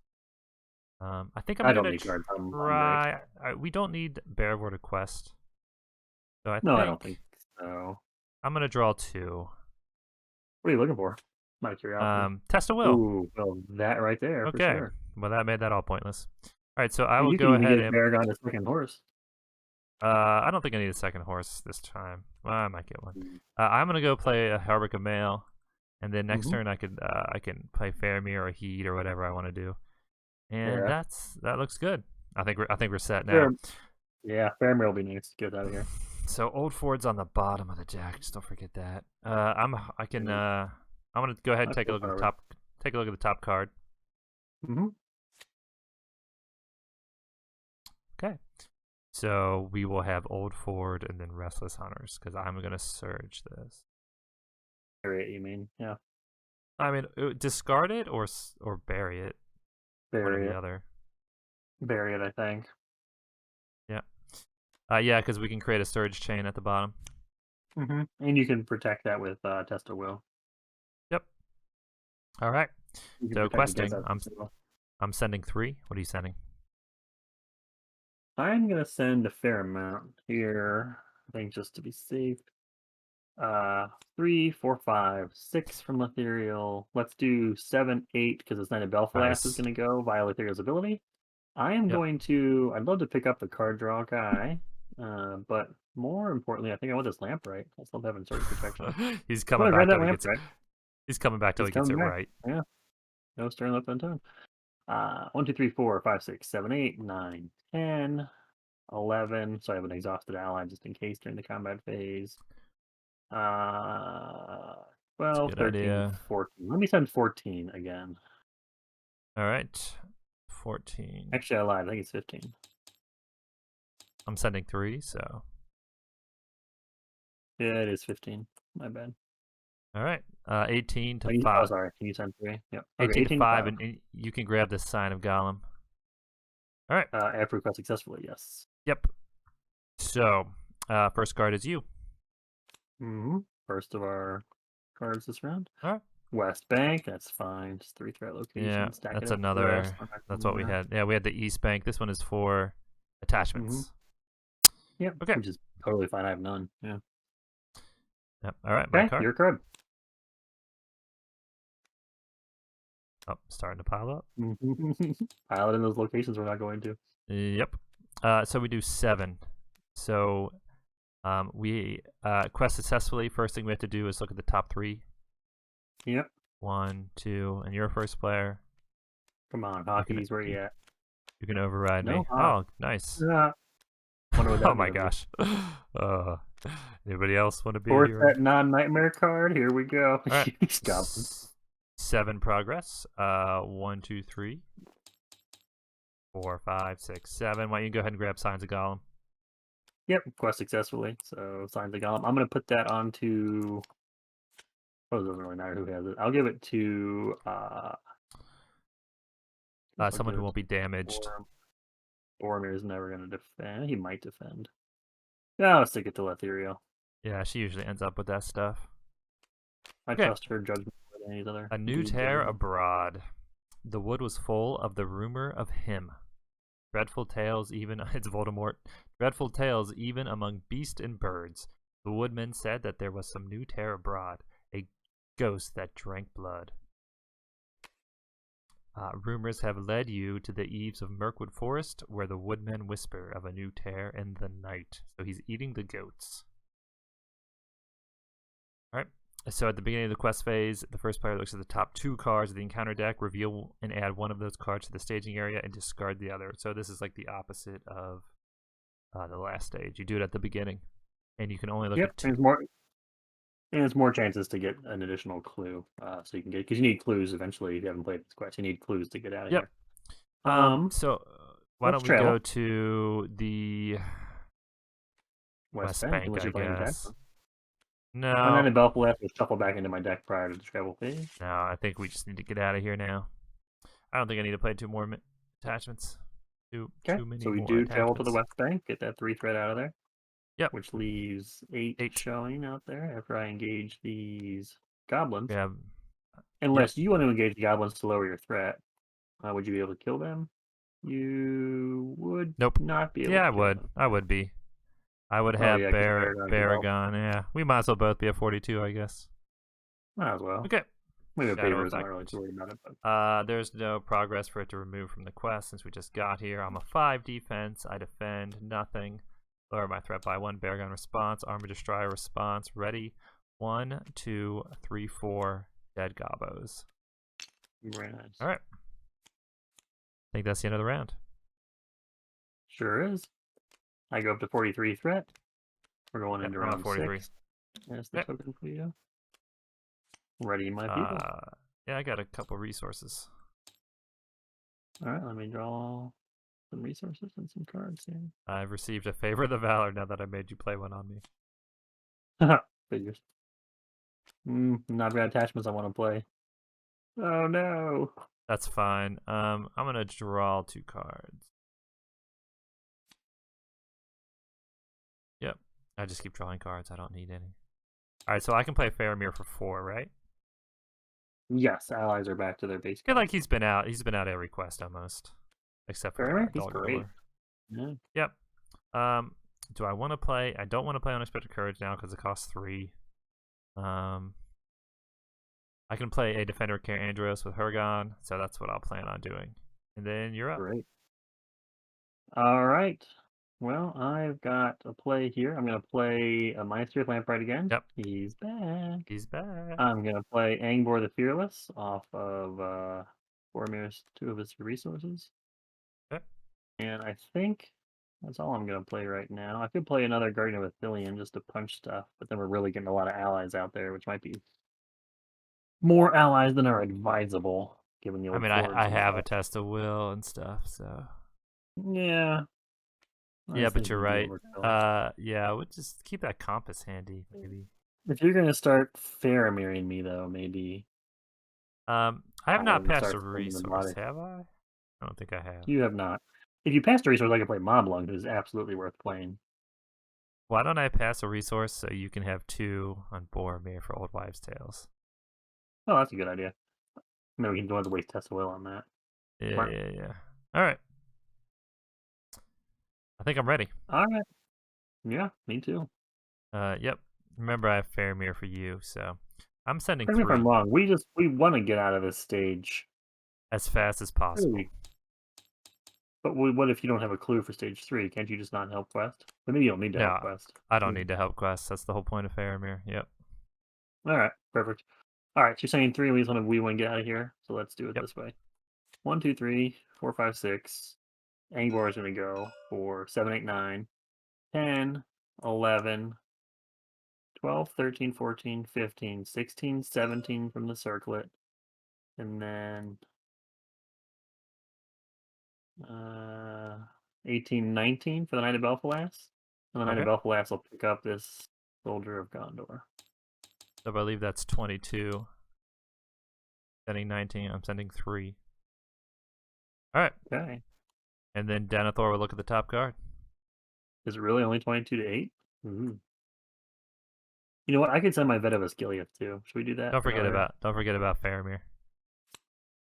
I think I'm gonna try. We don't need Bearwater Quest. So I don't think so. I'm gonna draw 2. What are you looking for? Out of curiosity. Test of will. Ooh, well, that right there. Okay. For sure. Well, that made that all pointless. All right, so I will go ahead and Aragon a second horse. I don't think I need a second horse this time. Well, I might get one. I'm gonna go play a Harbic of Mail, and then next turn I can play Faramir or Heat or whatever I want to do. And that looks good. I think we're set now. Yeah, Faramir will be nice to get out of here. So Old Ford's on the bottom of the deck. Just don't forget that. I'm gonna go ahead and take a look at the top. Take a look at the top card. So we will have Old Ford and then Restless Hunters, because I'm going to surge this. Bury it, you mean? Yeah. I mean, discard it or bury it. Bury one or it. the other. Bury it, I think. Yeah. Yeah, because we can create a surge chain at the bottom. And you can protect that with Test of Will. Yep. All right. So questing. I'm sending 3. What are you sending? I'm gonna send a fair amount here. I think just to be safe. 3, 4, 5, 6 from Ethereal. Let's do 7, 8 because it's Knight of Belfast is gonna go via Ethereal's ability. I am going to. I'd love to pick up the card draw guy, but more importantly, I think I want this Lamprite. I still haven't started protection. He's coming back till he gets it. He's coming back till he gets it back. right. Yeah. No stern left unturned. 1, 2, 3, 4, 5, 6, 7, 8, 9, 10, 11. So I have an exhausted ally just in case during the combat phase. 12, 13, idea. 14. Let me send 14 again. All right. 14. Actually, I lied. I think it's 15. I'm sending 3, so. Yeah, it is 15. My bad. All right. 18 to 5. Oh, sorry. Can you send 3? Yep. Okay, 18 to 5, and you can grab the Sign of Gollum. All right. After request successfully, yes. Yep. So, first card is you. First of our cards this round. All right. West Bank, that's fine. Just 3 threat locations. Yeah, that's another. That's what we had. Yeah, we had the East Bank. This one is for attachments. Yep. Okay. Which is totally fine. I have none. Yeah. Yep. All right. My card. Your card. Oh, starting to pile up. Pile it in those locations we're not going to. Yep. So we do 7. So we quest successfully. First thing we have to do is look at the top 3. Yep. 1, 2, and you're first player. Come on, Hockey's where you at? You can override me. Oh, nice. Oh my gosh. Anybody else want to be here? That non-nightmare card. Here we go. All right. 7 progress. 1, 2, 3, 4, 5, 6, 7. Why don't you go ahead and grab Signs of Gollum? Yep, quest successfully. So Signs of Gollum. I'm gonna put that onto. Oh, it doesn't really matter who has it. I'll give it to someone who won't be damaged. Boromir's never gonna defend. He might defend. Yeah, I'll stick it to Ethereal. Yeah, she usually ends up with that stuff. I trust her judgment more than any other. A new tear abroad. The wood was full of the rumor of him. Dreadful tales even it's Voldemort. Dreadful tales even among beast and birds. The woodmen said that there was some new tear abroad, a ghost that drank blood. Rumors have led you to the eaves of Mirkwood Forest, where the woodmen whisper of a new tear in the night. So he's eating the goats. All right. So at the beginning of the quest phase, the first player looks at the top 2 cards of the encounter deck, reveal and add one of those cards to the staging area, and discard the other. So this is like the opposite of the last stage. You do it at the beginning, and you can only look at 2. And it's more chances to get an additional clue, so you can get, because you need clues eventually. If you haven't played this quest, you need clues to get out of here. So why don't we go to the West Bank, I guess. No. And then the Belfast will shuffle back into my deck prior to the travel phase. No, I think we just need to get out of here now. I don't think I need to play 2 more attachments. Too many. So we do travel to the West Bank, get that 3 threat out of there. Yep. Which leaves 8 showing out there after I engage these goblins. Yeah. Unless you want to engage the goblins to lower your threat. Would you be able to kill them? You would not be able to kill them. I would be. I would have Baragon. Yeah. We might as well both be at 42, I guess. Might as well. Okay. Maybe Paper's not really too worried about it. But... there's no progress for it to remove from the quest since we just got here. I'm a 5 defense. I defend nothing. Lower my threat by 1. Baragon response. Armor Destroyer response. Ready. 1, 2, 3, 4. Dead Gobbos. Very nice. All right. I think that's the end of the round. Sure is. I go up to 43 threat. We're going into round 43. 6. That's the token for you. Ready, my people. Yeah, I got a couple resources. All right, let me draw some resources and some cards here. I've received a favor of the valor now that I made you play one on me. Figures. Not got attachments I want to play. Oh no. That's fine. I'm gonna draw 2 cards. Yep. I just keep drawing cards. I don't need any. Alright, so I can play Faramir for 4, right? Yes, allies are back to their base. I feel like he's been out. He's been out every quest almost, except for Faramir? He's Dog great. Lore. Yeah. Yep. Do I want to play? I don't want to play Unexpected Courage now because it costs 3. I can play a Defender Care Andros with Hergon, so that's what I'll plan on doing. And then you're up. Great. All right. Well, I've got a play here. I'm going to play a Meister's Lamprite again. Yep. He's back. He's back. I'm going to play Angbor the Fearless off of Boromir's 2 of his resources. Okay. And I think that's all I'm going to play right now. I could play another Guardian of Athelion just to punch stuff, but then we're really getting a lot of allies out there, which might be more allies than are advisable, given the old I have a Test of Will and stuff, so... Yeah. Yeah, but you're right. Yeah, we'll just keep that compass handy, maybe. If you're gonna start Faramirring me, though, maybe. I have not passed a resource, have I? I don't think I have. You have not. If you passed a resource, I can play Moblung, who's absolutely worth playing. Why don't I pass a resource so you can have 2 on Boromir for Old Wives' Tales? Oh, that's a good idea. Maybe we can go into waste Test of Will on that. Yeah. All right. I think I'm ready. All right. Yeah, me too. Yep. Remember, I have Faramir for you, so I'm sending 3. Correct me if I'm wrong. We want to get out of this stage as fast as possible. Really? But what if you don't have a clue for stage 3? Can't you just not help quest? But maybe you don't need to help quest. I don't need to help quest. That's the whole point of Faramir. Yep. All right. Perfect. All right. So you're saying 3 we want to get out of here. So let's do it this way. 1, 2, 3, 4, 5, 6. Angbor is going to go for 7, 8, 9, 10, 11, 12, 13, 14, 15, 16, 17 from the circlet. And then 18, 19 for the Knight of Belfalas. And the Knight of Belfalas will pick up this Soldier of Gondor. So I believe that's 22. Sending 19. I'm sending 3. All right. Okay. And then Denethor will look at the top card. Is it really only 22 to 8? You know what? I could send my Vet of Asgiliath too. Should we do that? Don't forget about Faramir.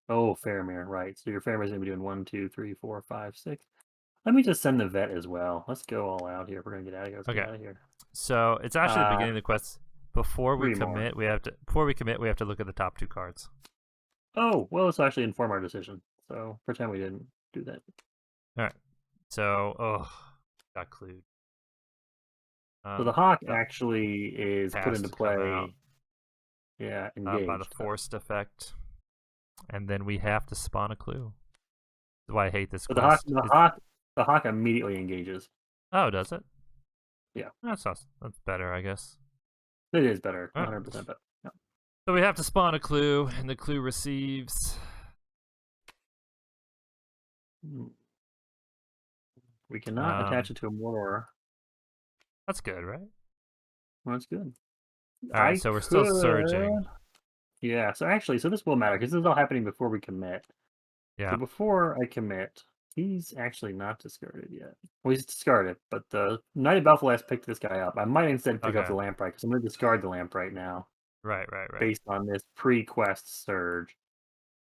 Oh, Faramir, right. So your Faramir's gonna be doing 1, 2, 3, 4, 5, 6. Let me just send the vet as well. Let's go all out here. We're gonna get out of here. Let's get out of here. So it's actually the beginning of the quest. Before we 3 more. commit, we have to look at the top 2 cards. Oh, well, let's actually inform our decision. So pretend we didn't do that. All right. So, got clued. So the hawk actually is put into play. Yeah, engaged. By the forced effect. And then we have to spawn a clue. That's why I hate this quest. The hawk immediately engages. Oh, does it? Yeah. That's better, I guess. It is better. 100% better. Yeah. So we have to spawn a clue, and the clue receives... We cannot attach it to a Mordor. That's good, right? Well, that's good. All right, so we're still surging. Yeah, so this will matter because this is all happening before we commit. Yeah. So before I commit, he's actually not discarded yet. Well, he's discarded, but the Knight of Belfalas picked this guy up. I might instead pick up the Lamprite because I'm going to discard the Lamprite now. Right. Based on this pre-quest surge.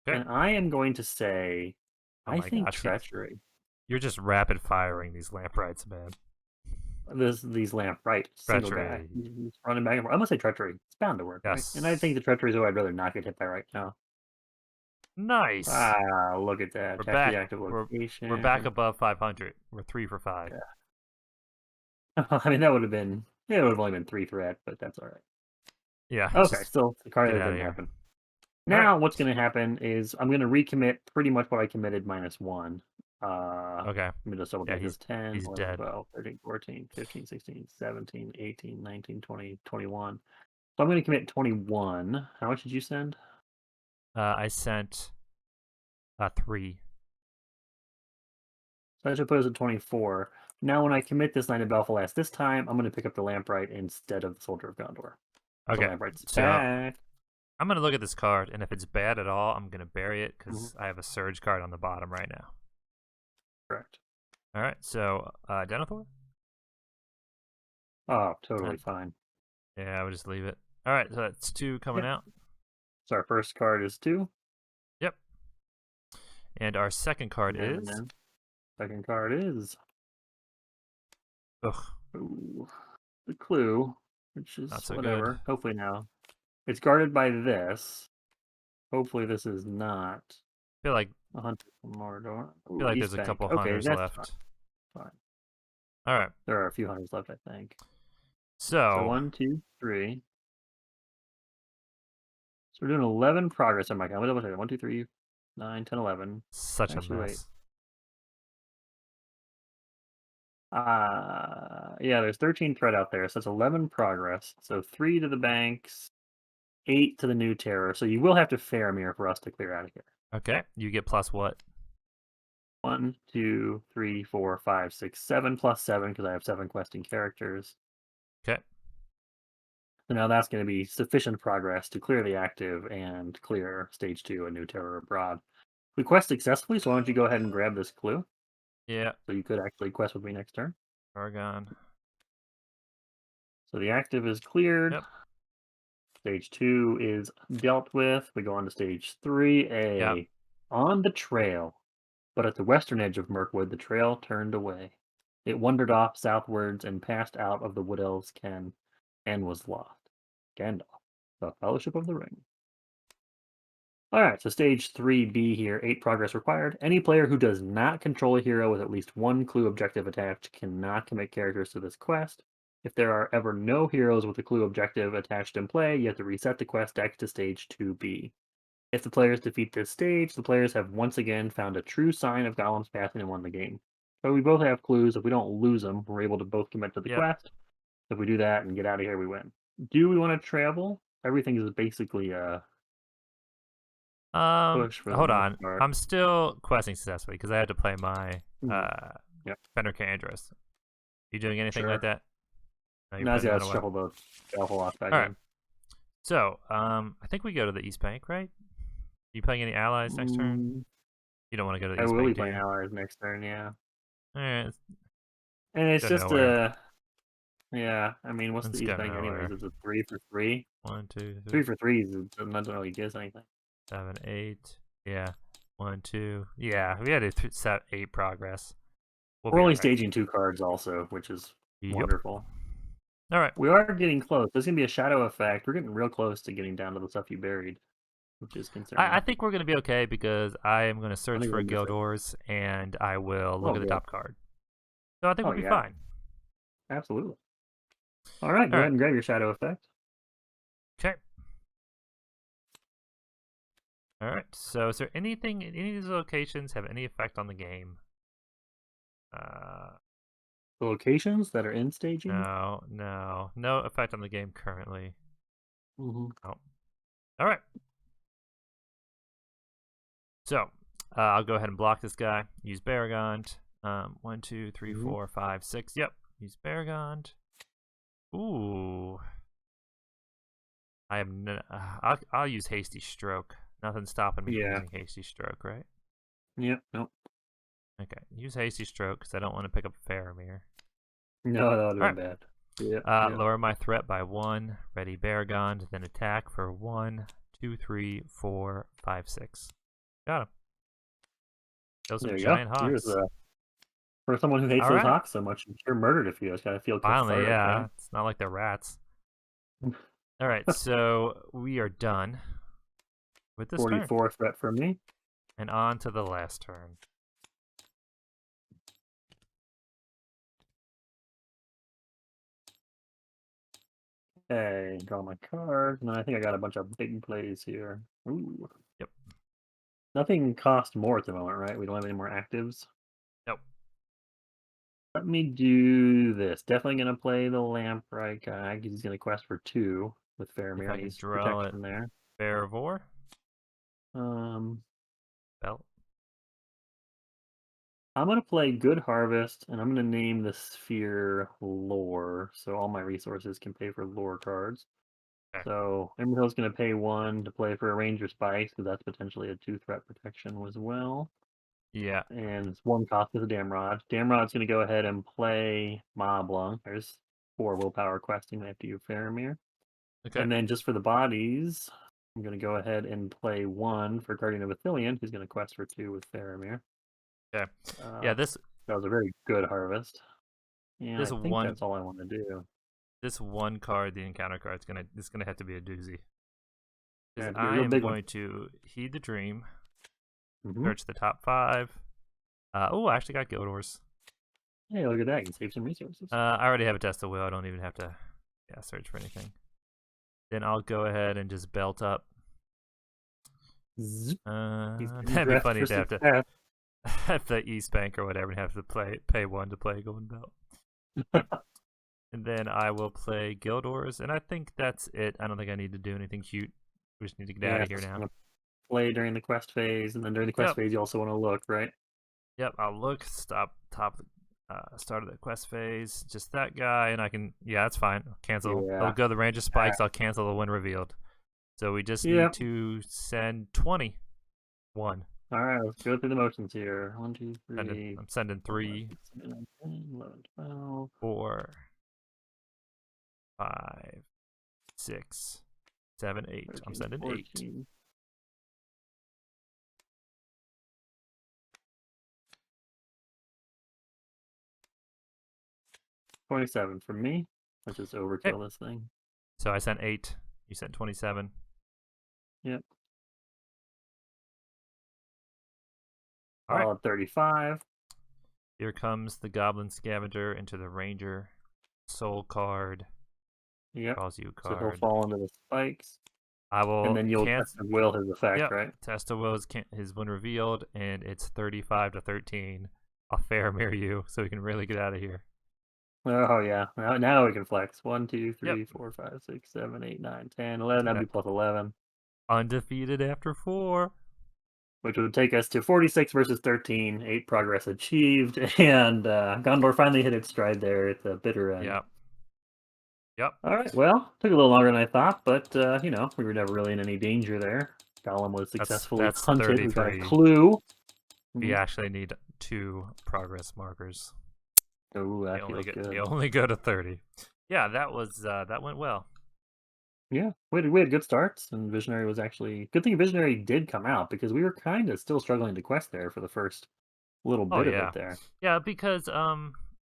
Okay. And I am going to say, I think Treachery. You're just rapid firing these Lamprites, man. These Lamprite single guy. He's running back and forth. I'm gonna say Treachery. It's bound to work. Yes. Right? And I think the Treachery is who I'd rather not get hit by right now. Nice. Ah, look at that. We're back. We're back above 500. We're 3 for 5. Yeah. I mean, that would have been. Yeah, it would have only been 3 threat, but that's all right. Yeah. Okay. Still, the card didn't happen. Now, what's going to happen is I'm going to recommit pretty much what I committed -1. Okay. Let me just double check. He's 10, he's 11, dead. 12, 13, 14, 15, 16, 17, 18, 19, 20, 21. So I'm going to commit 21. How much did you send? I sent 3. So that should put us at 24. Now, when I commit this Knight of Belfast this time, I'm going to pick up the Lampright instead of the Soldier of Gondor. Okay. The Lampright's so back. I'm going to look at this card, and if it's bad at all, I'm going to bury it because I have a Surge card on the bottom right now. Correct. All right, so Denethor? Oh, totally fine. Yeah, I would just leave it. All right, so that's 2 coming out. So our first card is 2. Yep. And our second card is? Second card is... Ugh. Ooh, the Clue, which is Not so whatever. good. Hopefully now. It's guarded by this. Hopefully this is not... I feel like a Hunter from Mordor. I feel like there's a couple hunters left. Fine. All right. There are a few hunters left, I think. So 1, 2, 3. So we're doing 11 progress on my count. 1, 2, 3, 9, 10, 11. Such Actually, a mess. Yeah, there's 13 thread out there, so it's 11 progress. So 3 to the banks, 8 to the new terror. So you will have to Faramir for us to clear out of here. Okay, you get plus what? 1, 2, 3, 4, 5, 6, 7 plus 7 because I have 7 questing characters. Okay. So now that's going to be sufficient progress to clear the active and clear stage 2, a new terror abroad. We quest successfully, so why don't you go ahead and grab this clue? Yeah. So you could actually quest with me next turn. Argon. So the active is cleared. Yep. Stage 2 is dealt with. We go on to stage 3A. Yep. On the trail, but at the western edge of Mirkwood, the trail turned away. It wandered off southwards and passed out of the Wood Elves' ken and was lost. Gandalf, the Fellowship of the Ring. Alright, so stage 3B here, 8 progress required. Any player who does not control a hero with at least 1 clue objective attached cannot commit characters to this quest. If there are ever no heroes with a clue objective attached in play, you have to reset the quest deck to stage 2B. If the players defeat this stage, the players have once again found a true sign of Gollum's passing and won the game. So we both have clues. If we don't lose them, we're able to both commit to the quest. If we do that and get out of here, we win. Do we want to travel? Everything is basically push for hold on. I'm still questing successfully because I had to play my Fenrir Candrus. You doing anything like that? No, yeah, let's shuffle the off back in. So, I think we go to the East Bank, right? You playing any allies next turn? You don't want to go to the East Bank, I will be playing allies next turn, yeah. Alright. And it's just yeah, I mean, what's the East Bank anyways? It's a 3 for 3? 1, 2, 3. 3 for 3 doesn't really give us anything. 7, 8. Yeah. 1, 2. Yeah, we had to set 8 progress. We're only staging 2 cards also, which is wonderful. All right. We are getting close. There's going to be a shadow effect. We're getting real close to getting down to the stuff you buried, which is concerning. I think we're going to be okay because I am going to search for Gildors and I will look at the top card. So I think we'll be fine. Absolutely. All right, go ahead and grab your shadow effect. Okay. All right. So is there anything, any of these locations have any effect on the game? The locations that are in staging? No effect on the game currently. Mm-hmm. Oh. All right. So I'll go ahead and block this guy. Use Baragond. 1, 2, 3, 4, 5, 6. Yep. Use Baragond. Ooh. I am. I'll use Hasty Stroke. Nothing's stopping me from using Hasty Stroke, right? Yep. Nope. Okay. Use Hasty Stroke because I don't want to pick up Faramir. No, that would have been bad. Yeah. Lower my threat by 1. Ready Baragond, then attack for 1, 2, 3, 4, 5, 6. Got him. Those are giant hawks. For someone who hates those hawks so much, I'm sure murdered a few. I just gotta feel finally, yeah. It's not like they're rats. All right, so we are done with this 44 turn. Threat for me. And on to the last turn. Okay, draw my card. And I think I got a bunch of big plays here. Ooh. Yep. Nothing costs more at the moment, right? We don't have any more actives. Nope. Let me do this. Definitely going to play the Lampright guy because he's going to quest for 2 with Faramir. He's protection there. Faravor? Belt. I'm gonna play Good Harvest, and I'm gonna name the sphere Lore, so all my resources can pay for lore cards. Okay. So Emerald's gonna pay 1 to play for a Ranger Spikes, because that's potentially a 2-threat protection as well. Yeah. And it's 1 cost with a Damrod. Damrod's gonna go ahead and play Moblung. There's 4 willpower questing after you Faramir. Okay. And then just for the bodies, I'm gonna go ahead and play 1 for Guardian of Athelion, who's gonna quest for 2 with Faramir. Okay. Yeah, that was a very good harvest. And I think one, that's all I want to do. This 1 card, the encounter card, it's gonna have to be a doozy. Yeah, I am going to Heed the Dream, search the top 5. Oh, I actually got Gondor's. Hey, look at that! You can save some resources. I already have a Test of Will. I don't even have to, search for anything. Then I'll go ahead and just belt up. That'd be funny to have to at the East Bank or whatever and have to pay 1 to play Golden Belt. And then I will play Gildors, and I think that's it. I don't think I need to do anything cute. We just need to get out of here now. Play during the quest phase, and then during the quest phase, you also want to look, right? Yep, I'll look, start of the quest phase, just that guy, and I can, that's fine. I'll cancel. Yeah. I'll go the Ranger Spikes, I'll cancel the When Revealed. So we just need to send 20. 1. All right, let's go through the motions here. 1, 2, 3. I'm sending 3, 11, 12. 4, 5, 6, 7, 8. 13, I'm sending 14. 8. $27 from me. Let's just overkill this thing. So I sent 8. You sent 27. Yep. All right. 35. Here comes the Goblin Scavenger into the Ranger Soul card. Yep. Draws you a card. So he'll fall into the spikes. I will. And then you'll Test of Will his effect, right? Test of Will his When Revealed, and it's 35 to 13. I'll Faramir you, so we can really get out of here. Oh yeah. Now we can flex. 1, 2, 3, 4, 5, 6, 7, 8, 9, 10, 11. That'd be plus 11. Undefeated after 4. Which would take us to 46 versus 13, 8 progress achieved, and Gondor finally hit its stride there at the bitter end. Yep. All right, well, took a little longer than I thought, but, we were never really in any danger there. Gollum was successfully hunted. 33. We got a clue. We actually need 2 progress markers. Oh, that feels good. You only go to 30. Yeah, that went well. Yeah, we had good starts, and Visionary was actually... Good thing Visionary did come out, because we were kind of still struggling to quest there for the first little bit of it there. Yeah, because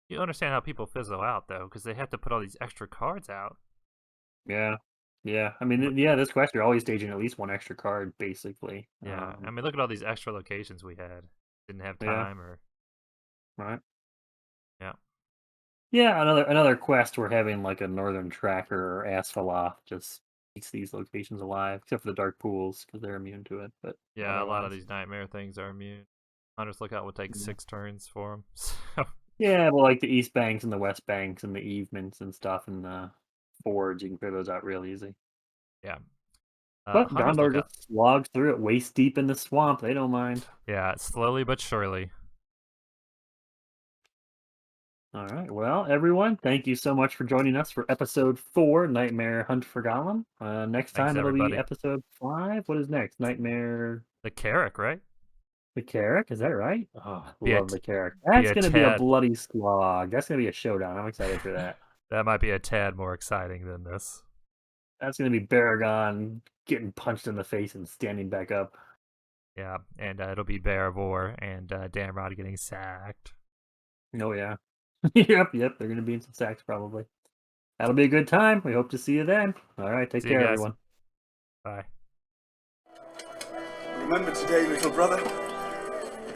you understand how people fizzle out, though, because they have to put all these extra cards out. Yeah. I mean, this quest, you're always staging at least 1 extra card, basically. Yeah, I mean, look at all these extra locations we had. Didn't have time, or... Right. Yeah. Yeah, another quest we're having, like a Northern Tracker or Asphaleth just keeps these locations alive, except for the Dark Pools, because they're immune to it. But yeah, a lot of these nightmare things are immune. Hunter's Lookout will take 6 turns for them. So. Yeah, well, like the East Banks and the West Banks and the Evenements and stuff and the Fords, you can clear those out real easy. Yeah. But Gondor just logs through it waist deep in the swamp. They don't mind. Yeah, slowly but surely. All right. Well, everyone, thank you so much for joining us for episode 4, Nightmare Hunt for Gollum. Next time it'll be episode 5. What is next? Nightmare... The Carrick, right? The Carrick? Is that right? Oh, love the Carrick. That's going to be a bloody slog. That's going to be a showdown. I'm excited for that. That might be a tad more exciting than this. That's going to be Baragon getting punched in the face and standing back up. Yeah, and it'll be Bearvor and Damrod getting sacked. Oh, yeah. Yep, they're going to be in some sacks probably. That'll be a good time. We hope to see you then. All right, take care, everyone. Bye. Remember today, little brother.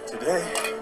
Today